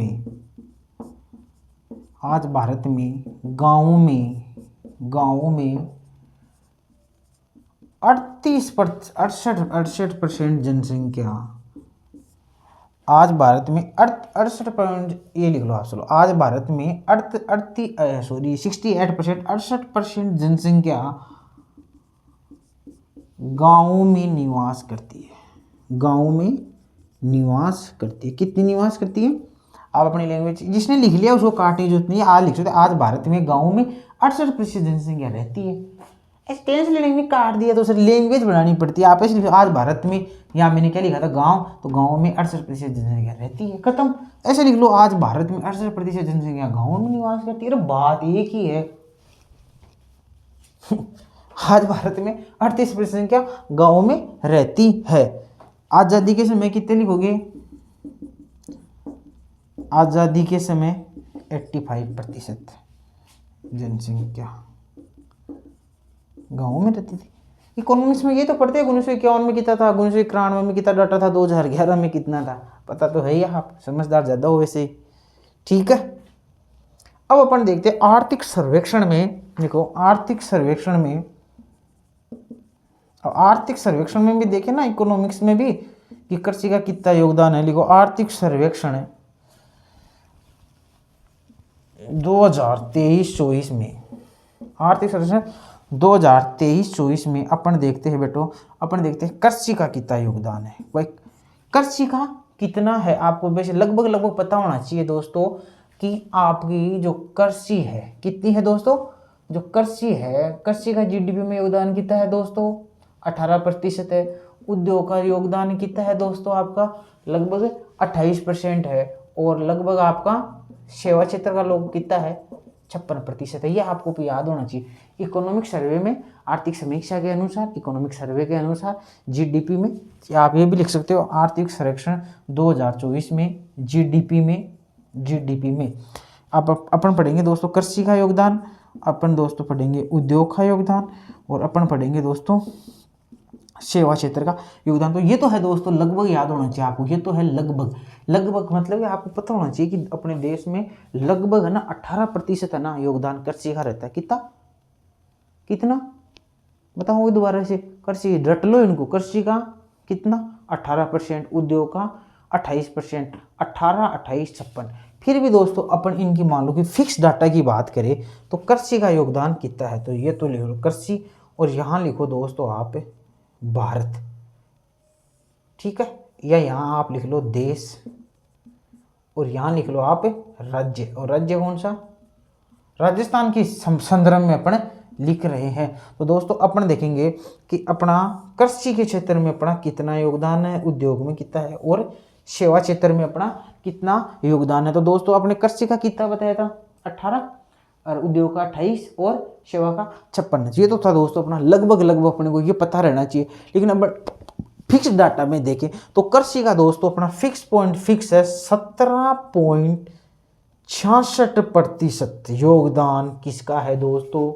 में गाँव में 68% जनसंख्या आज भारत में 68%, ये लिख लो आप, चलो आज भारत में 68% 68% जनसंख्या गांवों में निवास करती है। गांवों में निवास करती है। कितनी निवास करती है? आप अपनी लैंग्वेज, जिसने लिख लिया उसको काटने जो नहीं, आज लिख सकते आज भारत में गांवों में 68% जनसंख्या रहती है। ऐसे टेंस लैंग्वेज काट दिया तो सर लैंग्वेज बनानी पड़ती है। आप ऐसे लिखो आज भारत में, यहाँ मैंने क्या लिखा था गांव, तो गांव में 68% जनसंख्या रहती है, खत्म। ऐसे लिख लो आज भारत में 68% जनसंख्या गाँव में निवास करती है। अरे बात एक ही है। आज भारत में 38% संख्या गाँव में रहती है। आजादी के समय कितने लिखोगे? आजादी के समय 85% जनसंख्या गाँव में रहती थी। इकोनॉमिक्स में ये तो पढ़ते हैं 1951 में कितना था, 1991 में कितना डाटा था, 2011 में कितना था, पता तो है ही, आप समझदार ज़्यादा हो वैसे। ठीक है, अब अपन देखते हैं आर्थिक सर्वेक्षण में। देखो आर्थिक सर्वेक्षण में, आर्थिक सर्वेक्षण में भी देखे ना इकोनॉमिक्स में भी कि कृषि का कितना योगदान है। लिखो आर्थिक सर्वेक्षण है 2023-24 में, आर्थिक सर्वेक्षण 2023-24 में अपन देखते हैं बेटो, अपन देखते हैं कृषि का कितना योगदान है। भाई कृषि का कितना है आपको वैसे लगभग पता होना चाहिए दोस्तों कि आपकी जो कृषि है कितनी है दोस्तों। जो कृषि है, कृषि का जीडीपी में योगदान कितना है दोस्तों? 18% है। उद्योग का योगदान कितना है दोस्तों? आपका लगभग 28% है। और लगभग आपका सेवा क्षेत्र का लोग कितना है? 56% है। ये आपको याद होना चाहिए। इकोनॉमिक सर्वे में, आर्थिक समीक्षा के अनुसार, इकोनॉमिक सर्वे के अनुसार जीडीपी में, आप ये भी लिख सकते हो आर्थिक सर्वेक्षण 2024 में जीडीपी में अपन पढ़ेंगे दोस्तों कृषि का योगदान, अपन दोस्तों पढ़ेंगे उद्योग का योगदान, और अपन पढ़ेंगे दोस्तों सेवा क्षेत्र का योगदान। तो ये तो है दोस्तों, लगभग याद होना चाहिए आपको। ये तो है लगभग मतलब कि आपको पता होना चाहिए कि अपने देश में लगभग है ना 18% है ना योगदान कृषि का रहता है। कितना बताओगे दोबारा से? कृषि रट लो इनको। कृषि का कितना? 18%, उद्योग का 28%, 18, 28, 56। फिर भी दोस्तों अपन इनकी मान लो कि फिक्स डाटा की बात करें तो कृषि का योगदान कितना है, तो ये तो लिख लो कृषि, और यहाँ लिखो दोस्तों आप भारत, ठीक है, या यहाँ आप लिख लो देश, और यहाँ लिख लो आप राज्य। और राज्य कौन सा? राजस्थान की संदर्भ में अपन लिख रहे हैं। तो दोस्तों अपन देखेंगे कि अपना कृषि के क्षेत्र में अपना कितना योगदान है, उद्योग में कितना है, और सेवा क्षेत्र में अपना कितना योगदान है। तो दोस्तों आपने कृषि का कितना बताया था? 18, और उद्योग का 28, और सेवा का 56। ये तो था दोस्तों अपना लगभग अपने को ये पता रहना चाहिए। लेकिन अब फिक्स डाटा में देखें तो कृषि का दोस्तों अपना फिक्स है 17.66% योगदान किसका है दोस्तों?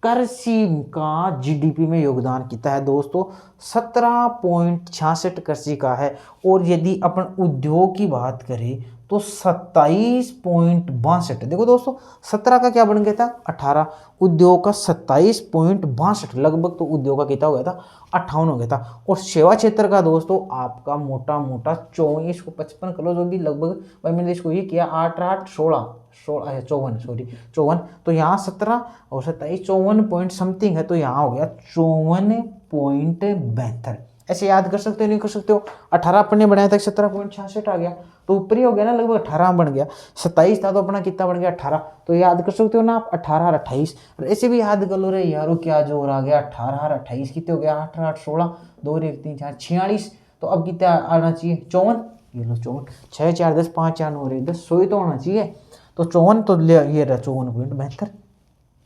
कृषि का जीडीपी में योगदान कितना है दोस्तों? 17.66 कृषि का है। और यदि अपन उद्योग की बात करें तो 27.62। देखो दोस्तों 17 का क्या बन गया था? 18, उद्योग का 27.62, लगभग तो उद्योग का कितना हो गया था? 58 हो गया था। और सेवा क्षेत्र का दोस्तों आपका मोटा 24 को 55 करो, जो भी लगभग, भाई मैंने इसको ये किया 8, 8, 16, 54, तो यहाँ 17 और 27 54 पॉइंट समथिंग है, तो यहाँ हो गया 54.72। ऐसे याद कर सकते हो, नहीं कर सकते हो? 18 अपन ने बनाया था, 17.66 आ गया, तो ऊपर ही हो गया ना, लगभग 18 बन गया। 27 था तो अपना कितना बन गया? 18। तो याद कर सकते हो ना आप 18 और 28। और ऐसे भी याद कर लो रे यारो, क्या जोर आ गया, 18 और 28 कितने हो गया? 8, 8, 16, 2, 1, 3, 4, 46। तो अब कितना आना चाहिए? 54। ये लो 54, 6, 4, 10, 5, 4, 9, 10, 100 ही तो होना चाहिए। तो 54 तो ये रहा 54.72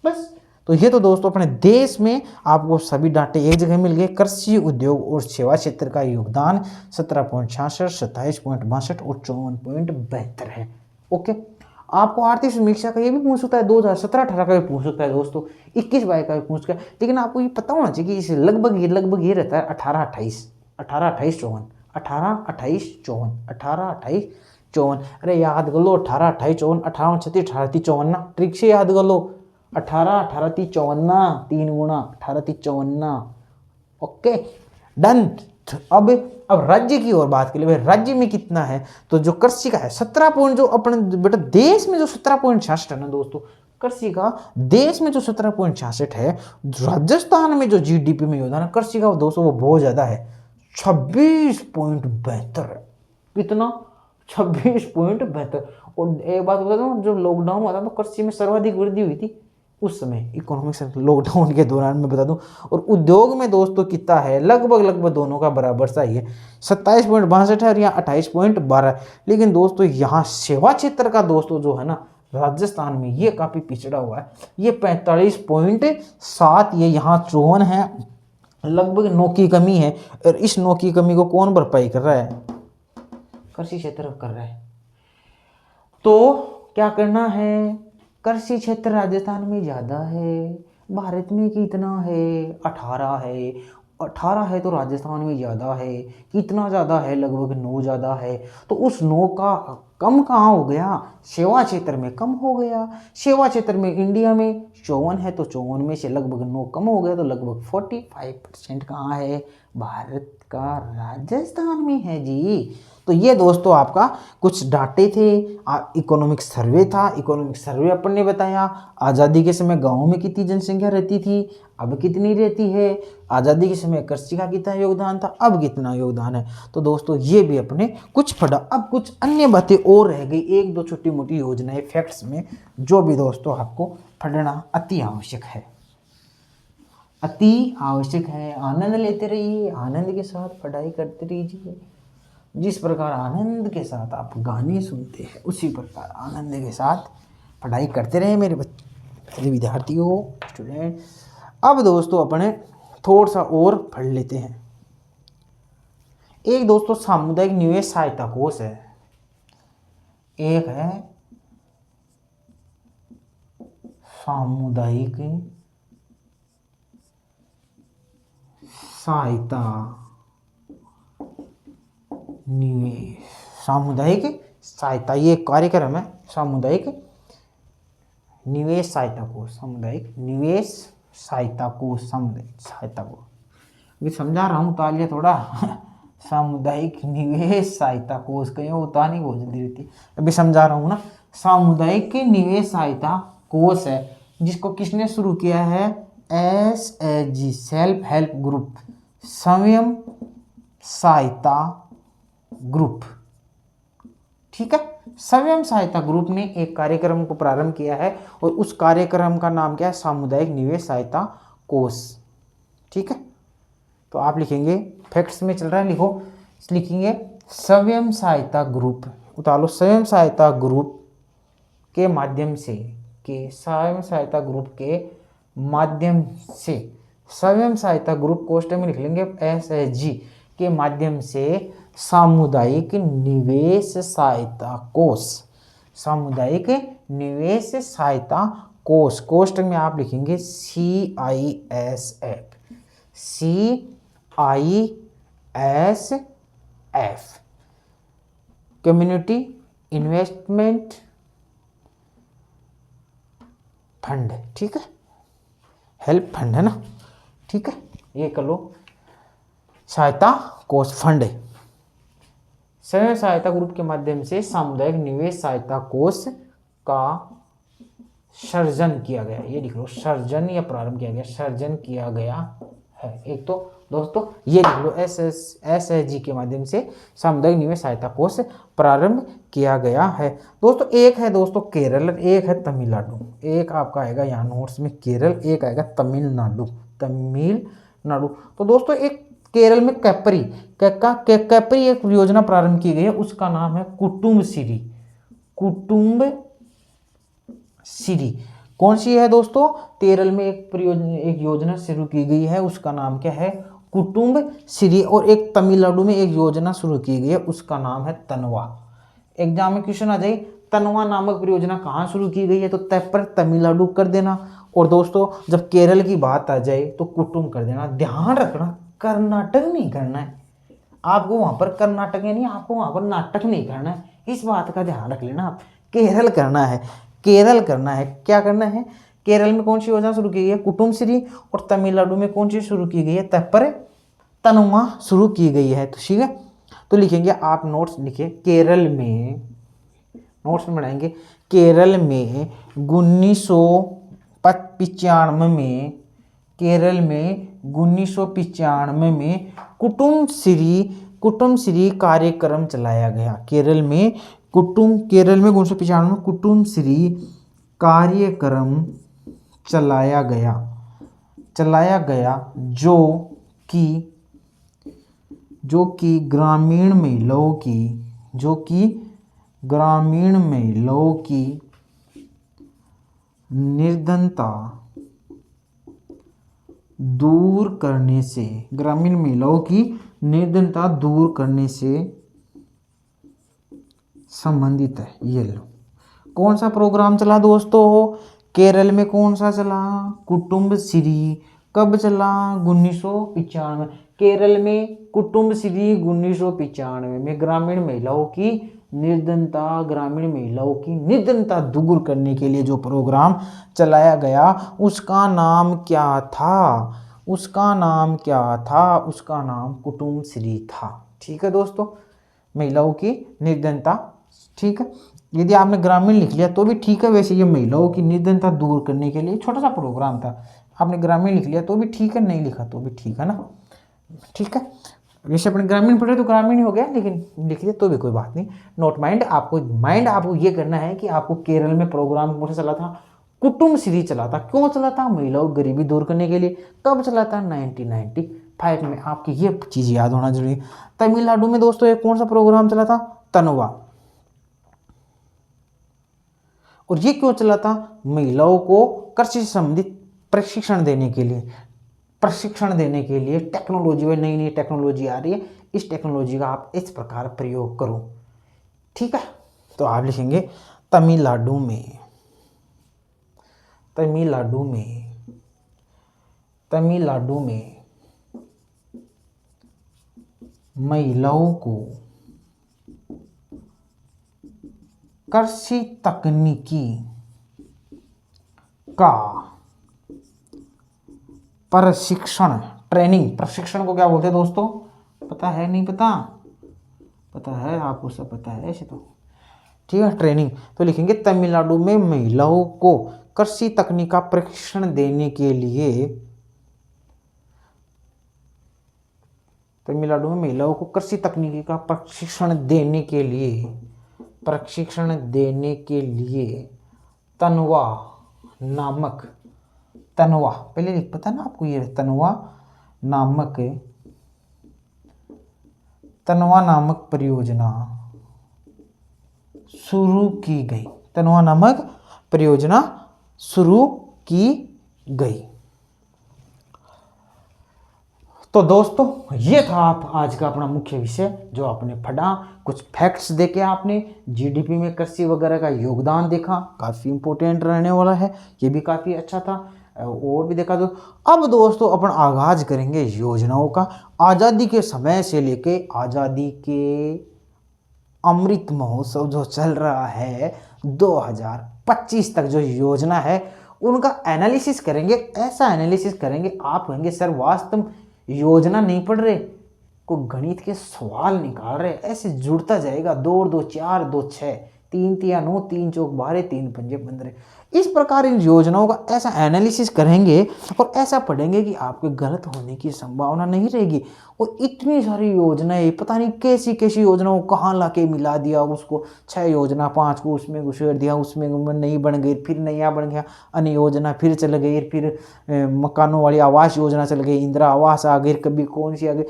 बस। तो ये तो दोस्तों अपने देश में आपको सभी डाटे एक जगह मिल गए। कृषि, उद्योग और सेवा क्षेत्र का योगदान 17.66, 27.62 और 54.72 है। ओके, आपको आर्थिक समीक्षा का ये भी पूछ सकता है, 2017-18 का भी पूछ सकता है दोस्तों, 21-22 का भी पूछ सकता है। लेकिन आपको ये पता होना चाहिए कि इसे लगभग ये रहता है 18, 28, 18, 28, 54, 18, 28, 54, 18, 28, 54। अरे याद कर लो 18, 28, 54, 18, 36, 18, 54 ना, ट्रिक से याद कर लो। 18, 18, 54, 3 गुना 18, 54। Okay done. अब राज्य की और बात करें, भाई राज्य में कितना है, तो जो कृषि का है 17 पॉइंट, जो अपने बेटा देश में जो 17.66 है ना दोस्तों कृषि का, देश में जो 17.66 है, राजस्थान में जो जीडीपी में योगदान है कृषि का दोस्तों वो बहुत ज्यादा है, 26.72 है। कितना? 26.72। और एक बात बता दूं, जो लॉकडाउन हुआ था तो कृषि में सर्वाधिक वृद्धि हुई थी उस समय, इकोनॉमिक्स लॉकडाउन के दौरान में बता दूं। और उद्योग में दोस्तों कितना है, लगभग दोनों का बराबर सा ही है, 27.62 है और यहाँ 28.12। लेकिन दोस्तों यहाँ सेवा क्षेत्र का दोस्तों जो है ना राजस्थान में ये काफी पिछड़ा हुआ है, ये 45.7, ये यहाँ 54 है, लगभग 9 की कमी है। और इस 9 की कमी को कौन भरपाई कर रहा है? कृषि क्षेत्र कर रहा है। तो क्या करना है, कृषि क्षेत्र राजस्थान में ज़्यादा है, भारत में कितना है? 18 है, 18 है तो राजस्थान में ज़्यादा है, कितना ज़्यादा है? लगभग 9 ज़्यादा है। तो उस 9 का कम कहाँ हो गया? सेवा क्षेत्र में कम हो गया। सेवा क्षेत्र में इंडिया में 54 है, तो 54 में से लगभग 9 कम हो गया, तो लगभग 45% कहाँ है? भारत का राजस्थान में है जी। तो ये दोस्तों आपका कुछ डाटे थे, इकोनॉमिक सर्वे था। इकोनॉमिक सर्वे अपन ने बताया आज़ादी के समय गाँव में कितनी जनसंख्या रहती थी, अब कितनी रहती है, आज़ादी के समय कृषि का कितना योगदान था, अब कितना योगदान है। तो दोस्तों ये भी अपने कुछ पढ़ा। अब कुछ अन्य बातें और रह गई, एक दो छोटी मोटी योजनाएं फैक्ट्स में, जो भी दोस्तों आपको पढ़ना अति आवश्यक है, अति आवश्यक है। आनंद लेते रहिए, आनंद के साथ पढ़ाई करते रहिए। जिस प्रकार आनंद के साथ आप गाने सुनते हैं उसी प्रकार आनंद के साथ पढ़ाई करते रहे मेरे विद्यार्थियों, स्टूडेंट। अब दोस्तों अपने थोड़ा सा और पढ़ लेते हैं। एक दोस्तों सामुदायिक निवेश सहायता कोष है, एक है सामुदायिक सहायता निवेश, सामुदायिक सहायता, ये कार्यक्रम है सामुदायिक निवेश सहायता कोष, सामुदायिक निवेश सहायता कोष, सामुदायिक सहायता कोष। अभी समझा रहा हूँ, तालिया थोड़ा सामुदायिक निवेश सहायता कोष, कहीं होता नहीं बहुत जल्दी रहती, अभी समझा रहा हूँ ना। सामुदायिक निवेश सहायता कोष है, जिसको किसने शुरू किया है? SHG, सेल्फ हेल्प ग्रुप, स्वयं सहायता ग्रुप। ठीक है, स्वयं सहायता ग्रुप ने एक कार्यक्रम को प्रारंभ किया है और उस कार्यक्रम का नाम क्या है? सामुदायिक निवेश सहायता कोष। ठीक है, तो आप लिखेंगे, फैक्ट्स में चल रहा है, लिखो, लिखेंगे स्वयं सहायता ग्रुप, उतारो स्वयं सहायता ग्रुप के माध्यम से, के स्वयं सहायता ग्रुप के माध्यम से, स्वयं सहायता ग्रुप कोष्टक में लिख लेंगे SHG के माध्यम से सामुदायिक निवेश सहायता कोष, सामुदायिक निवेश सहायता कोष, कोष्टक में आप लिखेंगे CISF, CISF, community investment fund. ठीक है, हेल्प फंड है ना, ठीक है, ये कर लो, सहायता कोष फंड है। स्वयं सहायता ग्रुप के माध्यम से सामुदायिक निवेश सहायता कोष का सृजन किया गया, ये लिख लो, सृजन या प्रारंभ किया गया, सृजन किया गया है। एक तो दोस्तों ये लिख लो, SHG के माध्यम से सामुदायिक निवेश सहायता कोष प्रारंभ किया गया है। दोस्तों एक है दोस्तों केरल, एक है तमिलनाडु, एक आपका आएगा यहाँ नोट्स में केरल, एक आएगा तमिलनाडु, तमिलनाडु। तो दोस्तों एक केरल में कैपरी एक योजना प्रारंभ की गई है, उसका नाम है कुटुम्बश्री, कुटुम्बश्री। कौन सी है दोस्तों? केरल में एक योजना शुरू की गई है, उसका नाम क्या है? कुटुम्बश्री। और एक तमिलनाडु में एक योजना शुरू की गई है, उसका नाम है तनवा। एग्जाम में क्वेश्चन आ जाए, तनवा नामक परियोजना कहाँ शुरू की गई है, तो तय पर तमिलनाडु कर देना। और दोस्तों जब केरल की बात आ जाए तो कुटुम्ब कर देना। ध्यान रखना कर्नाटक नहीं करना है आपको, वहां पर कर्नाटक नहीं, आपको वहां पर नाटक नहीं करना है, इस बात का ध्यान रख लेना। आप केरल करना है, केरल करना है। क्या करना है? केरल में कौन सी योजना शुरू की गई है? कुटुम्बश्री। और तमिलनाडु में कौन सी शुरू की गई है? तनुआ शुरू की गई है। तो ठीक है, तो लिखेंगे आप नोट्स लिखिए, केरल में, नोट्स में बनाएंगे, केरल में 1995 में, केरल में 1995 में कुटुंब श्री कार्यक्रम चलाया गया। केरल में 1995 में कुटुंब श्री कार्यक्रम चलाया गया जो कि ग्रामीण महिलाओं की निर्धनता दूर करने से संबंधित है। ये लो, कौन सा प्रोग्राम चला दोस्तों, केरल में कौन सा चला, कुटुंब श्री। कब चला, 1995। केरल में कुटुंब श्री 1995 में ग्रामीण महिलाओं की निर्धनता दूर करने के लिए जो प्रोग्राम चलाया गया उसका नाम क्या था, उसका नाम कुटुंब श्री था। ठीक है दोस्तों, महिलाओं की निर्धनता। ठीक है, यदि आपने ग्रामीण लिख लिया तो भी ठीक है, वैसे ये महिलाओं की निर्धनता दूर करने के लिए छोटा सा प्रोग्राम था। आपने ग्रामीण लिख लिया तो भी ठीक है, नहीं लिखा तो भी ठीक है ना। ठीक है, वैसे अपने ग्रामीण पढ़े तो ग्रामीण ही हो गया, लेकिन लिख दिया तो भी कोई बात नहीं। नोट माइंड आपको ये करना है कि आपको केरल में प्रोग्राम कौन सा चला था, कुटुंब श्री चला था। क्यों चला था, महिलाओं की गरीबी दूर करने के लिए। कब चला था, 1995 में। आपकी ये चीज़ याद होना जरूरी है। तमिलनाडु में दोस्तों एक कौन सा प्रोग्राम चला था, तनुवा। और ये क्यों चला था, महिलाओं को कृषि से संबंधित प्रशिक्षण देने के लिए टेक्नोलॉजी में नई टेक्नोलॉजी आ रही है, इस टेक्नोलॉजी का आप इस प्रकार प्रयोग करो। ठीक है, तो आप लिखेंगे तमिलनाडु में महिलाओं को कृषि तकनीकी का प्रशिक्षण को क्या बोलते हैं दोस्तों, पता है, नहीं पता, पता है आपको, सब पता है ऐसे तो। ठीक है, ट्रेनिंग। तो लिखेंगे तमिलनाडु में महिलाओं को कृषि तकनीक का प्रशिक्षण देने के लिए, तमिलनाडु में महिलाओं को कृषि तकनीकी का प्रशिक्षण देने के लिए तनवा पहले लिख, पता ना आपको, ये तनवा नामक परियोजना शुरू की गई। तो दोस्तों ये था आप आज का अपना मुख्य विषय जो आपने पढ़ा। कुछ फैक्ट्स देके आपने जीडीपी में कृषि वगैरह का योगदान देखा, काफ़ी इंपॉर्टेंट रहने वाला है, ये भी काफ़ी अच्छा था। और भी देखा। तो अब दोस्तों अपन आगाज करेंगे योजनाओं का। आज़ादी के समय से लेके आज़ादी के अमृत महोत्सव जो चल रहा है 2025 तक जो योजना है उनका एनालिसिस करेंगे। ऐसा एनालिसिस करेंगे आप कहेंगे सर वास्तव योजना नहीं पढ़ रहे, को गणित के सवाल निकाल रहे, ऐसे जुड़ता जाएगा। 2 और 2 4, 2 6, 3 3 9, 3 चौक 12, 3 पंजे 15। इस प्रकार इन योजनाओं का ऐसा एनालिसिस करेंगे और ऐसा पढ़ेंगे कि आपके गलत होने की संभावना नहीं रहेगी। और इतनी सारी योजनाएं, पता नहीं कैसी कैसी योजनाओं कहाँ लाके मिला दिया उसको, 6 योजना 5 को उसमें घुसेड़ दिया, उसमें नहीं बन गई, फिर नया बन गया, अन्य योजना फिर चल गई, फिर मकानों वाली आवास योजना चल गई, इंदिरा आवास आ गई, कभी कौन सी आ गई।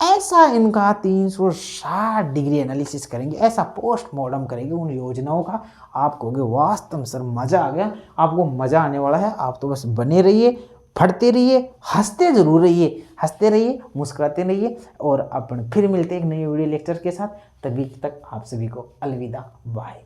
ऐसा इनका 360 डिग्री एनालिसिस करेंगे, ऐसा पोस्टमार्टम करेंगे उन योजनाओं का। आप कहोगे वास्तव सर मज़ा आ गया। आपको मज़ा आने वाला है, आप तो बस बने रहिए, पढ़ते रहिए, हंसते जरूर रहिए, मुस्कुराते रहिए। और अपन फिर मिलते हैं एक नई वीडियो लेक्चर के साथ। तभी तक आप सभी को अलविदा, बाय।